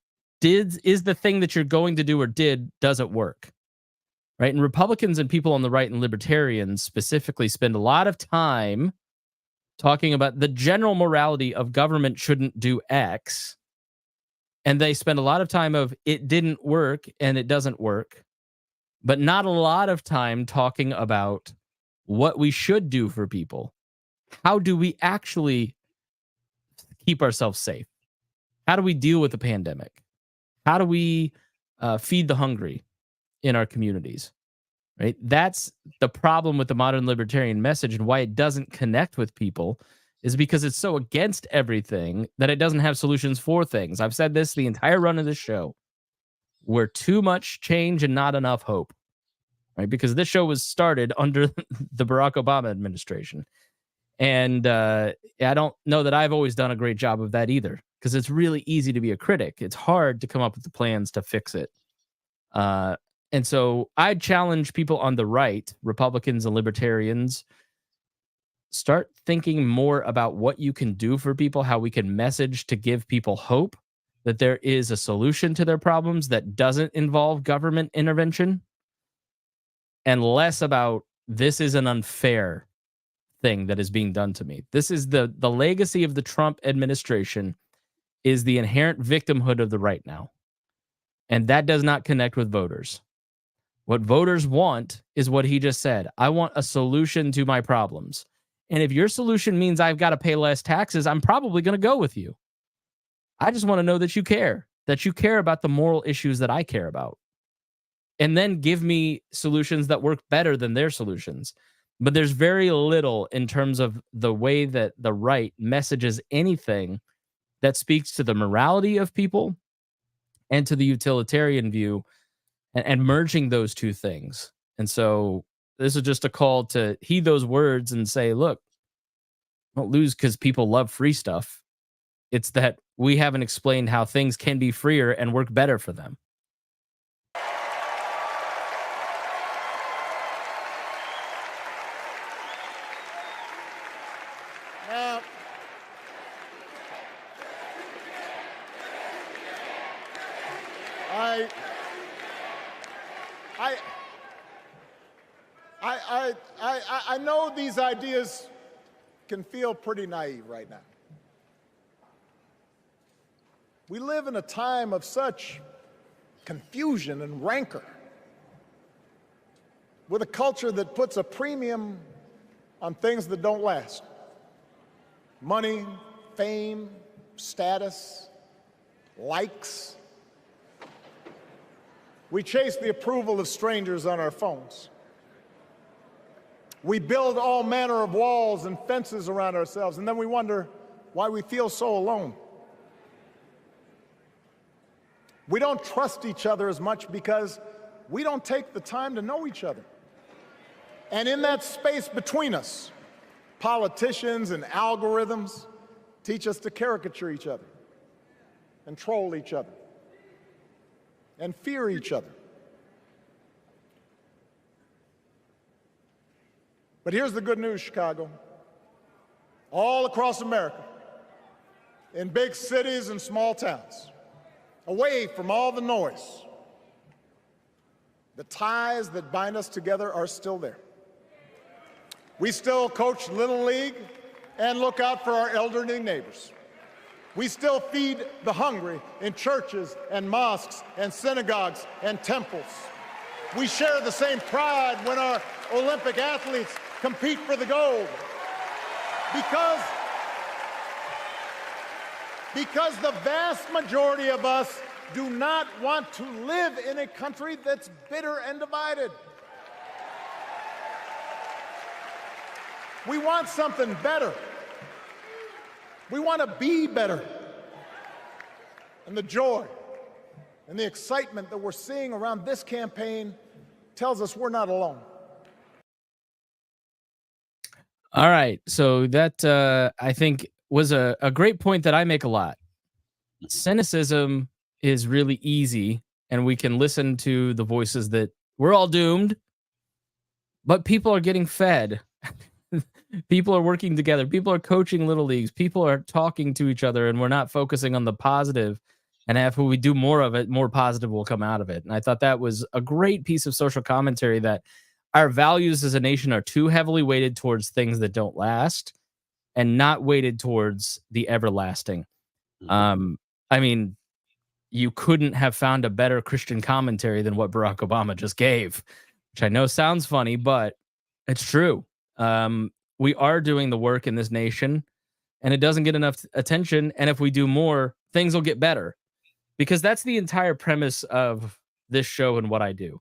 A: is the thing that you're going to do or doesn't work, right? And Republicans and people on the right and libertarians specifically spend a lot of time talking about the general morality of government shouldn't do X, and they spend a lot of time of it didn't work and it doesn't work, but not a lot of time talking about what we should do for people. How do we actually keep ourselves safe? How do we deal with the pandemic? How do we feed the hungry in our communities? Right? That's the problem with the modern libertarian message, and why it doesn't connect with people is because it's so against everything that it doesn't have solutions for things. I've said this the entire run of this show. We're too much change and not enough hope, right? Because this show was started under the Barack Obama administration. And I don't know that I've always done a great job of that either, because it's really easy to be a critic. It's hard to come up with the plans to fix it. And so I challenge people on the right, Republicans and libertarians, start thinking more about what you can do for people, how we can message to give people hope that there is a solution to their problems that doesn't involve government intervention, and less about this is an unfair thing that is being done to me. This is the legacy of the Trump administration, is the inherent victimhood of the right now. And that does not connect with voters. What voters want is what he just said. I want a solution to my problems. And if your solution means I've got to pay less taxes, I'm probably going to go with you. I just want to know that you care about the moral issues that I care about. And then give me solutions that work better than their solutions. But there's very little in terms of the way that the right messages anything that speaks to the morality of people and to the utilitarian view, and merging those two things. And so this is just a call to heed those words and say, look, don't lose because people love free stuff. It's that we haven't explained how things can be freer and work better for them.
E: Now, I know these ideas can feel pretty naive right now. We live in a time of such confusion and rancor, with a culture that puts a premium on things that don't last. Money, fame, status, likes. We chase the approval of strangers on our phones. We build all manner of walls and fences around ourselves, and then we wonder why we feel so alone. We don't trust each other as much because we don't take the time to know each other. And in that space between us, politicians and algorithms teach us to caricature each other and troll each other and fear each other. But here's the good news, Chicago. All across America, in big cities and small towns, away from all the noise, the ties that bind us together are still there. We still coach Little League and look out for our elderly neighbors. We still feed the hungry in churches and mosques and synagogues and temples. We share the same pride when our Olympic athletes compete for the gold. Because the vast majority of us do not want to live in a country that's bitter and divided. We want something better. We want to be better. And the joy and the excitement that we're seeing around this campaign tells us we're not alone.
A: All right. So that, I think, was a great point that I make a lot. Cynicism is really easy, and we can listen to the voices that we're all doomed, but people are getting fed. People are working together. People are coaching little leagues. People are talking to each other, and we're not focusing on the positive And if we do more of it, more positive will come out of it. And I thought that was a great piece of social commentary, that our values as a nation are too heavily weighted towards things that don't last and not weighted towards the everlasting.
C: Mhm.
A: I mean, you couldn't have found a better Christian commentary than what Barack Obama just gave, which I know sounds funny, but it's true. We are doing the work in this nation, and it doesn't get enough attention. And if we do more, things will get better, because that's the entire premise of this show and what I do.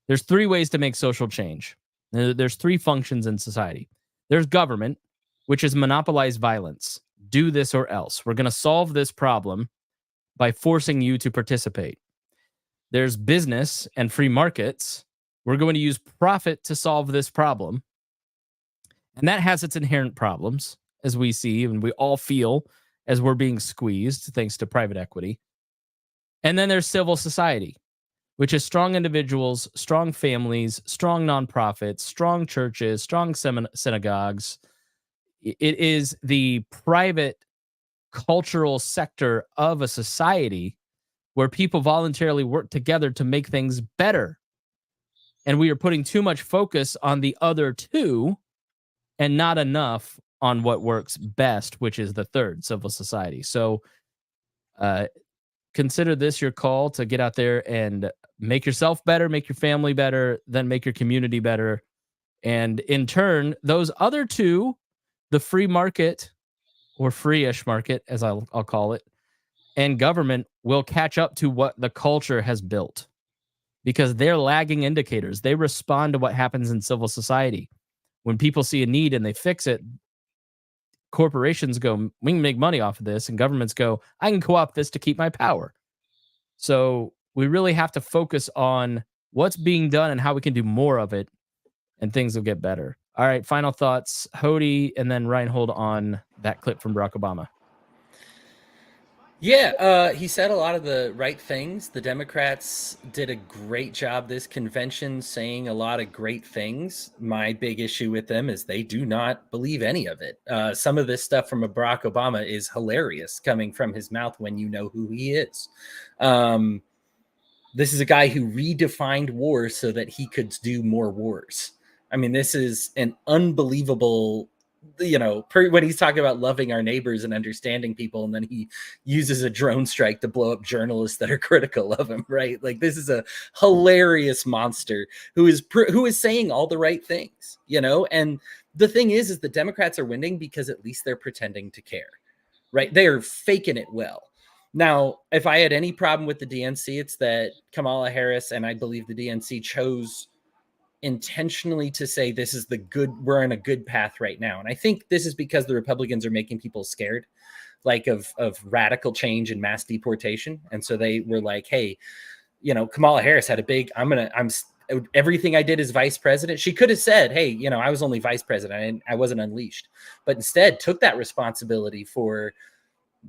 A: There's three ways to make social change. There's three functions in society. There's government, which is monopolized violence. Do this or else. We're going to solve this problem by forcing you to participate. There's business and free markets. We're going to use profit to solve this problem. And that has its inherent problems, as we see and we all feel as we're being squeezed thanks to private equity. And then there's civil society, which is strong individuals, strong families, strong nonprofits, strong churches, strong synagogues. It is the private cultural sector of a society where people voluntarily work together to make things better. And we are putting too much focus on the other two and not enough on what works best, which is the third, civil society. So consider this your call to get out there and make yourself better, make your family better, then make your community better. And in turn, those other two, the free market, or free-ish market, as I'll call it, and government, will catch up to what the culture has built, because they're lagging indicators. They respond to what happens in civil society. When people see a need and they fix it, corporations go, we can make money off of this, and governments go, I can co-opt this to keep my power. So we really have to focus on what's being done and how we can do more of it, and things will get better. All right, final thoughts, Hody, and then Reinhold on that clip from Barack Obama.
B: Yeah, he said a lot of the right things. The Democrats did a great job this convention saying a lot of great things. My big issue with them is they do not believe any of it. Some of this stuff from Barack Obama is hilarious coming from his mouth when you know who he is. This is a guy who redefined war so that he could do more wars. I mean, this is an unbelievable, when he's talking about loving our neighbors and understanding people, and then he uses a drone strike to blow up journalists that are critical of him, right? Like, this is a hilarious monster who is saying all the right things, and the thing is the Democrats are winning because at least they're pretending to care, right? They are faking it well. Now, if I had any problem with the DNC, it's that Kamala Harris, and I believe the DNC, chose intentionally to say this is we're on a good path right now. And I think this is because the Republicans are making people scared, like of radical change and mass deportation. And so they were like, hey, Kamala Harris had a big, everything I did as vice president. She could have said, hey, I was only vice president. I wasn't unleashed, but instead took that responsibility for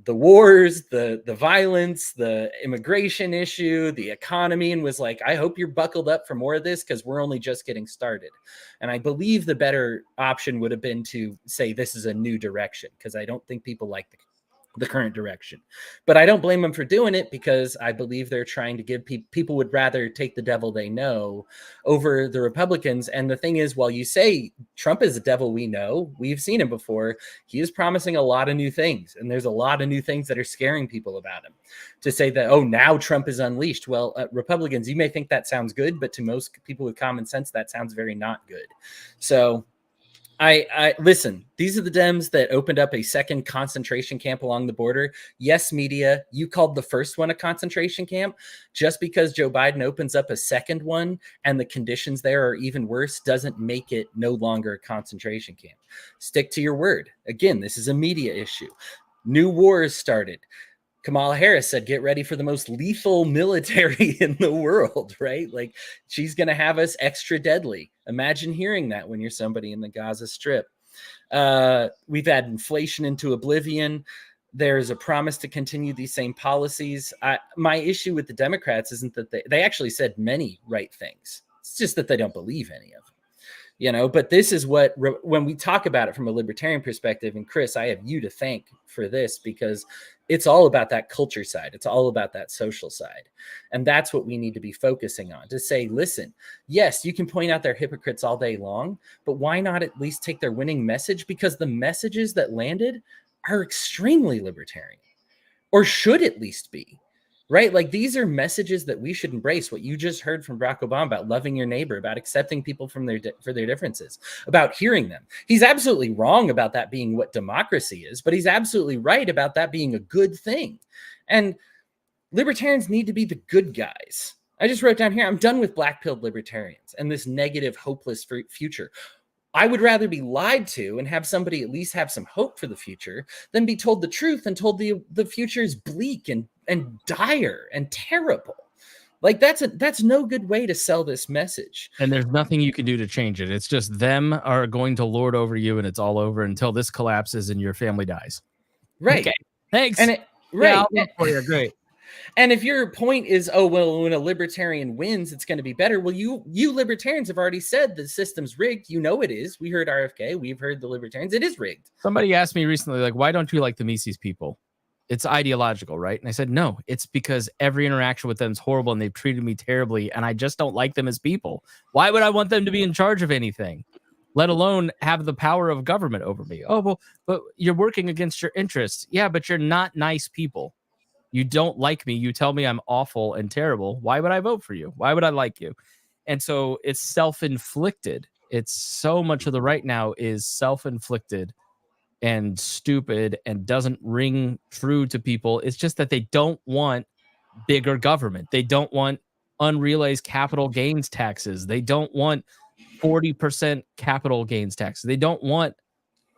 B: the wars, the violence, the immigration issue, the economy, and was like, I hope you're buckled up for more of this because we're only just getting started. And I believe the better option would have been to say this is a new direction, because I don't think people like the current direction. But I don't blame them for doing it, because I believe they're trying to give people would rather take the devil they know over the Republicans. And the thing is, while you say Trump is the devil we know, we've seen him before, he is promising a lot of new things, and there's a lot of new things that are scaring people about him. To say that, oh, now Trump is unleashed. Well, Republicans, you may think that sounds good, but to most people with common sense, that sounds very not good. So I listen, these are the Dems that opened up a second concentration camp along the border. Yes, media, you called the first one a concentration camp. Just because Joe Biden opens up a second one and the conditions there are even worse doesn't make it no longer a concentration camp. Stick to your word. Again, this is a media issue. New wars started. Kamala Harris said, get ready for the most lethal military in the world, right? Like, she's going to have us extra deadly. Imagine hearing that when you're somebody in the Gaza Strip. We've had inflation into oblivion. There's a promise to continue these same policies. My issue with the Democrats isn't that they actually said many right things. It's just that they don't believe any of them. But this is when we talk about it from a libertarian perspective, and Chris, I have you to thank for this, because it's all about that culture side. It's all about that social side. And that's what we need to be focusing on, to say, listen, yes, you can point out they're hypocrites all day long, but why not at least take their winning message? Because the messages that landed are extremely libertarian, or should at least be, right? Like, these are messages that we should embrace. What you just heard from Barack Obama about loving your neighbor, about accepting people for their differences, about hearing them. He's absolutely wrong about that being what democracy is, but he's absolutely right about that being a good thing. And libertarians need to be the good guys. I just wrote down here, I'm done with black-pilled libertarians and this negative, hopeless future. I would rather be lied to and have somebody at least have some hope for the future than be told the truth and told the future is bleak and dire and terrible. Like, that's no good way to sell this message.
A: And there's nothing you can do to change it. It's just them are going to lord over you, and it's all over until this collapses and your family dies.
B: Right.
A: Okay. Thanks.
B: And right.
A: Yeah, for you. Great.
B: And if your point is, oh, well, when a libertarian wins, it's going to be better. Well, you libertarians have already said the system's rigged. You know it is. We heard RFK. We've heard the libertarians. It is rigged.
A: Somebody asked me recently, like, why don't you like the Mises people? It's ideological, right? And I said, no, it's because every interaction with them is horrible and they've treated me terribly, and I just don't like them as people. Why would I want them to be in charge of anything, let alone have the power of government over me? Oh, well, but you're working against your interests. Yeah, but you're not nice people. You don't like me. You tell me I'm awful and terrible. Why would I vote for you? Why would I like you? And so it's self-inflicted. It's so much of the right now is self-inflicted and stupid and doesn't ring true to people. It's just that they don't want bigger government. They don't want unrealized capital gains taxes. They don't want 40% capital gains taxes. They don't want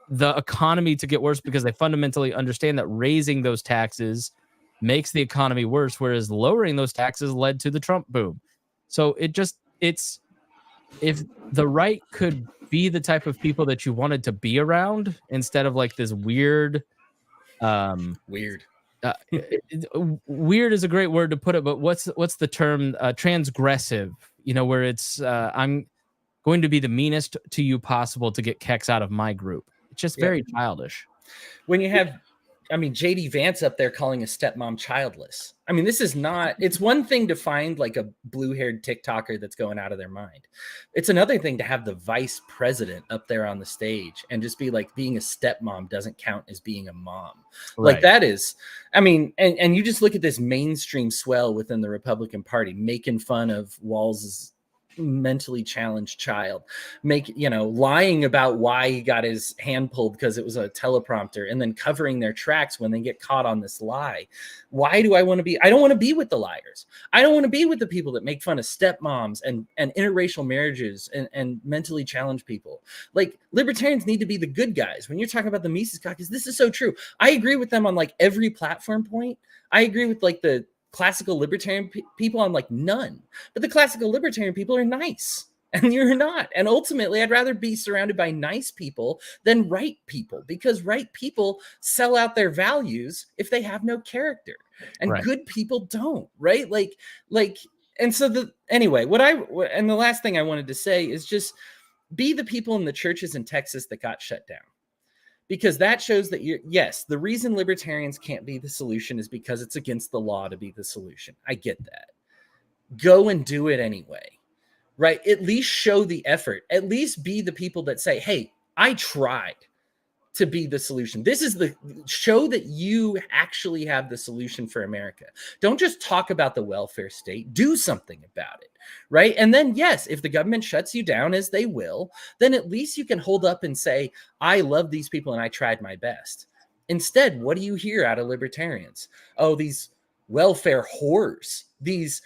A: the economy to get worse because they fundamentally understand that raising those taxes makes the economy worse, whereas lowering those taxes led to the Trump boom. So it's if the right could be the type of people that you wanted to be around instead of like this weird
B: weird
A: is a great word to put it, but what's the term, transgressive, where it's I'm going to be the meanest to you possible to get kicks out of my group. It's just very childish.
B: When you have JD Vance up there calling a stepmom childless. This is not, it's one thing to find like a blue-haired TikToker that's going out of their mind. It's another thing to have the vice president up there on the stage and just be like, being a stepmom doesn't count as being a mom.
A: Right.
B: Like, that is, and you just look at this mainstream swell within the Republican Party making fun of Walz's mentally challenged child, lying about why he got his hand pulled because it was a teleprompter, and then covering their tracks when they get caught on this lie. Why do I want to be? I don't want to be with the liars. I don't want to be with the people that make fun of stepmoms and interracial marriages and mentally challenged people. Like, libertarians need to be the good guys. When you're talking about the Mises Caucus, this is so true. I agree with them on like every platform point. I agree with like the classical libertarian people on like none, but the classical libertarian people are nice and you're not. And ultimately, I'd rather be surrounded by nice people than right people, because right people sell out their values if they have no character, and good people don't, right? And so anyway, and the last thing I wanted to say is just be the people in the churches in Texas that got shut down. Because that shows that the reason libertarians can't be the solution is because it's against the law to be the solution. I get that. Go and do it anyway, right? At least show the effort. At least be the people that say, hey, I tried to be the solution. This is the show that you actually have the solution for America. Don't just talk about the welfare state, do something about it, right? And then, yes, if the government shuts you down, as they will, then at least you can hold up and say, I love these people and I tried my best. Instead, what do you hear out of libertarians? Oh, these welfare whores, these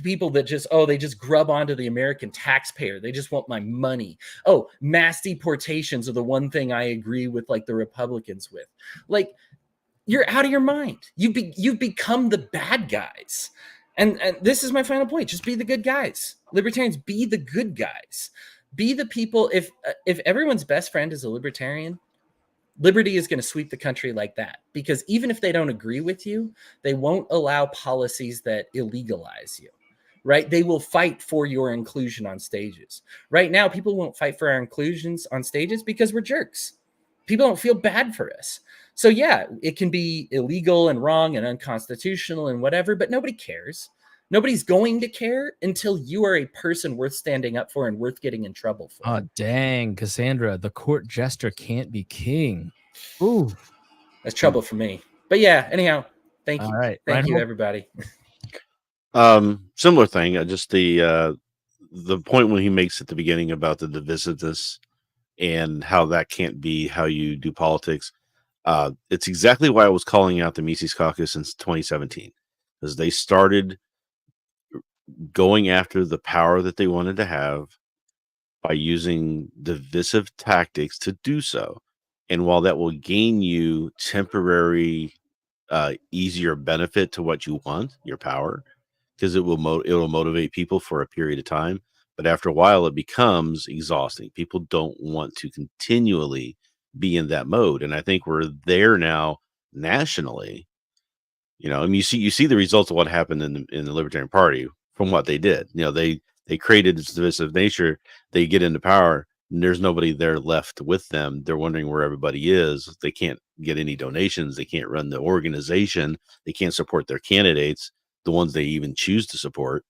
B: people that they just grub onto the American taxpayer. They just want my money. Oh, mass deportations are the one thing I agree with, like, the Republicans with. Like, you're out of your mind. You've become the bad guys. And this is my final point. Just be the good guys. Libertarians, be the good guys. Be the people. If everyone's best friend is a libertarian, liberty is going to sweep the country like that, because even if they don't agree with you, they won't allow policies that illegalize you, right? They will fight for your inclusion on stages. Right now, people won't fight for our inclusions on stages because we're jerks. People don't feel bad for us. So yeah, it can be illegal and wrong and unconstitutional and whatever, but nobody cares. Nobody's going to care until you are a person worth standing up for and worth getting in trouble for.
A: Oh, dang, Cassandra, the court jester can't be king. Ooh.
B: That's trouble for me. But yeah, anyhow, thank you.
A: All right.
B: Thank you,
A: Reinhold?
B: everybody.
C: Similar thing. Just the point when he makes at the beginning about the divisiveness and how that can't be how you do politics. It's exactly why I was calling out the Mises Caucus since 2017, because they started going after the power that they wanted to have by using divisive tactics to do so. And while that will gain you temporary, easier benefit to what you want, your power, because it will motivate people for a period of time. But after a while, it becomes exhausting. People don't want to continually be in that mode, and I think we're there now nationally. I mean, you see the results of what happened in the Libertarian Party from what they did. They created this divisive nature. They get into power, and there's nobody there left with them. They're wondering where everybody is. They can't get any donations. They can't run the organization. They can't support their candidates, the ones they even choose to support,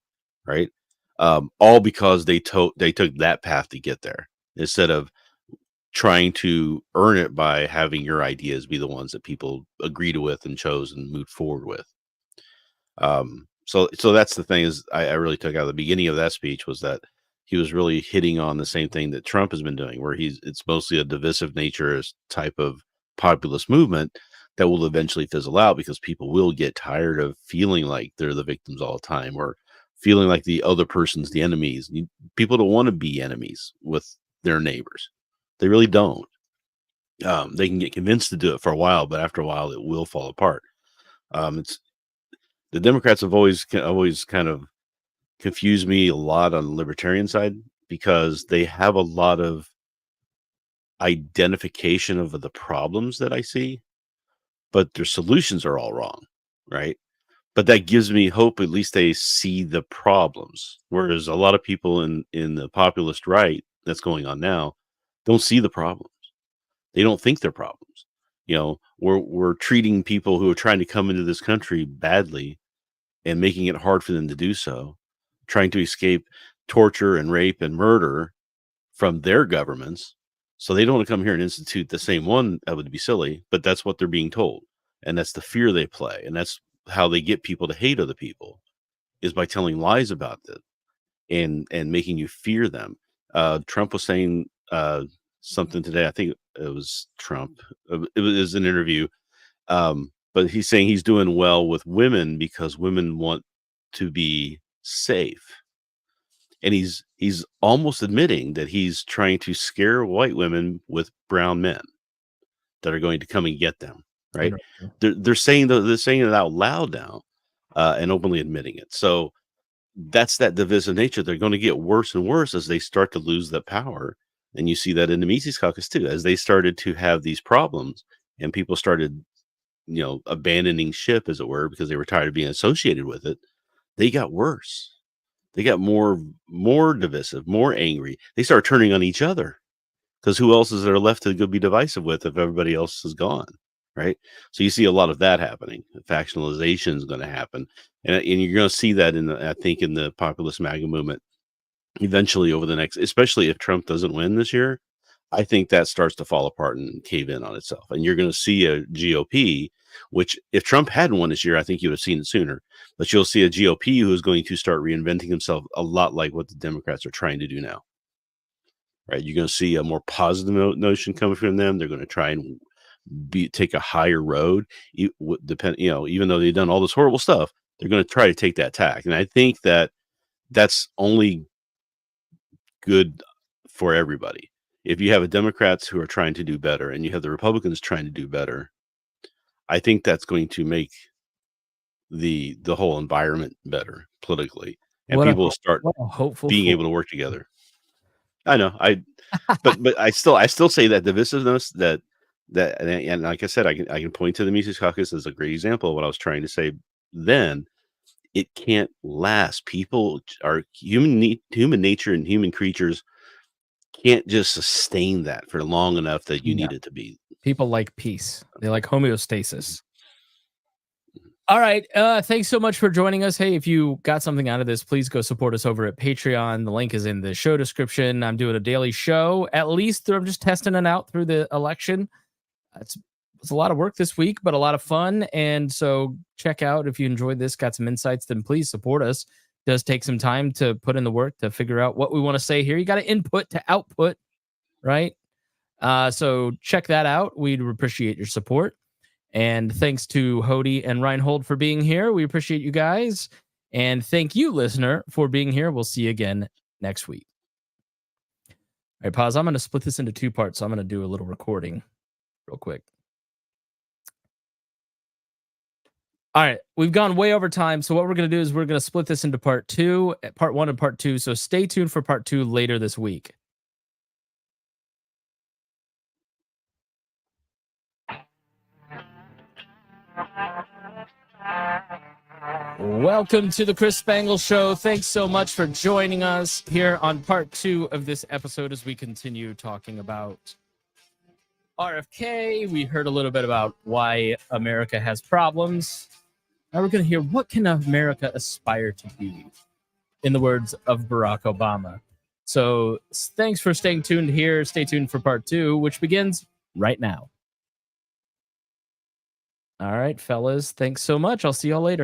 C: right? All because they took that path to get there instead of trying to earn it by having your ideas be the ones that people agreed with and chose and moved forward with. So that's the thing is I really took out of the beginning of that speech was that he was really hitting on the same thing that Trump has been doing, where it's mostly a divisive nature type of populist movement that will eventually fizzle out because people will get tired of feeling like they're the victims all the time or feeling like the other person's the enemies. People don't want to be enemies with their neighbors. They really don't. They can get convinced to do it for a while, but after a while, it will fall apart. It's the Democrats have always kind of confused me a lot on the libertarian side because they have a lot of identification of the problems that I see, but their solutions are all wrong, right? But that gives me hope. At least they see the problems, whereas a lot of people in the populist right that's going on now don't see the problems. They don't think they're problems. We're treating people who are trying to come into this country badly and making it hard for them to do so, trying to escape torture and rape and murder from their governments. So they don't want to come here and institute the same one. That would be silly, but that's what they're being told. And that's the fear they play. And that's how they get people to hate other people is by telling lies about them and making you fear them. Trump was saying something today. I think it was Trump. It was an interview. But he's saying he's doing well with women because women want to be safe. And he's almost admitting that he's trying to scare white women with brown men that are going to come and get them. Right? They're saying it out loud now and openly admitting it. So that's that divisive nature. They're going to get worse and worse as they start to lose that power. And you see that in the Mises Caucus too, as they started to have these problems and people started, abandoning ship, as it were, because they were tired of being associated with it. They got worse. They got more divisive, more angry. They start turning on each other because who else is there left to go be divisive with if everybody else is gone, right? So you see a lot of that happening. Factionalization is going to happen, and you're going to see that I think in the populist MAGA movement eventually over the next, especially if Trump doesn't win this year. I think that starts to fall apart and cave in on itself. And you're going to see a GOP, which if Trump hadn't won this year, I think you would have seen it sooner. But you'll see a GOP who is going to start reinventing himself a lot like what the Democrats are trying to do now. Right? You're going to see a more positive notion coming from them. They're going to try and take a higher road. Even though they've done all this horrible stuff, they're going to try to take that tack. And I think that's only good for everybody. If you have a Democrats who are trying to do better and you have the Republicans trying to do better, I think that's going to make the whole environment better politically, and people will start being able to work together. I know, but I still say that divisiveness and like I said, I can point to the Mises Caucus as a great example of what I was trying to say. Then it can't last. People are human nature and human creatures can't just sustain that for long enough that you
A: Yeah.
C: need it to be.
A: People like peace. They like homeostasis. All right. Thanks so much for joining us. Hey, if you got something out of this, please go support us over at Patreon. The link is in the show description. I'm doing a daily show, at least I'm just testing it out through the election. It's a lot of work this week, but a lot of fun. And so check out if you enjoyed this, got some insights, then please support us. It does take some time to put in the work to figure out what we want to say here. You got to input to output, right? So check that out. We'd appreciate your support. And thanks to Hody and Reinhold for being here. We appreciate you guys. And thank you, listener, for being here. We'll see you again next week. All right, pause. I'm going to split this into 2 parts. So I'm going to do a little recording real quick. All right, we've gone way over time. So what we're going to do is we're going to split this into part 1 and part 2. So stay tuned for part 2 later this week. Welcome to the Chris Spangle Show. Thanks so much for joining us here on part 2 of this episode as we continue talking about RFK. We heard a little bit about why America has problems. Now we're going to hear, what can America aspire to be, in the words of Barack Obama. So thanks for staying tuned here. Stay tuned for part 2, which begins right now. All right, fellas. Thanks so much. I'll see y'all later.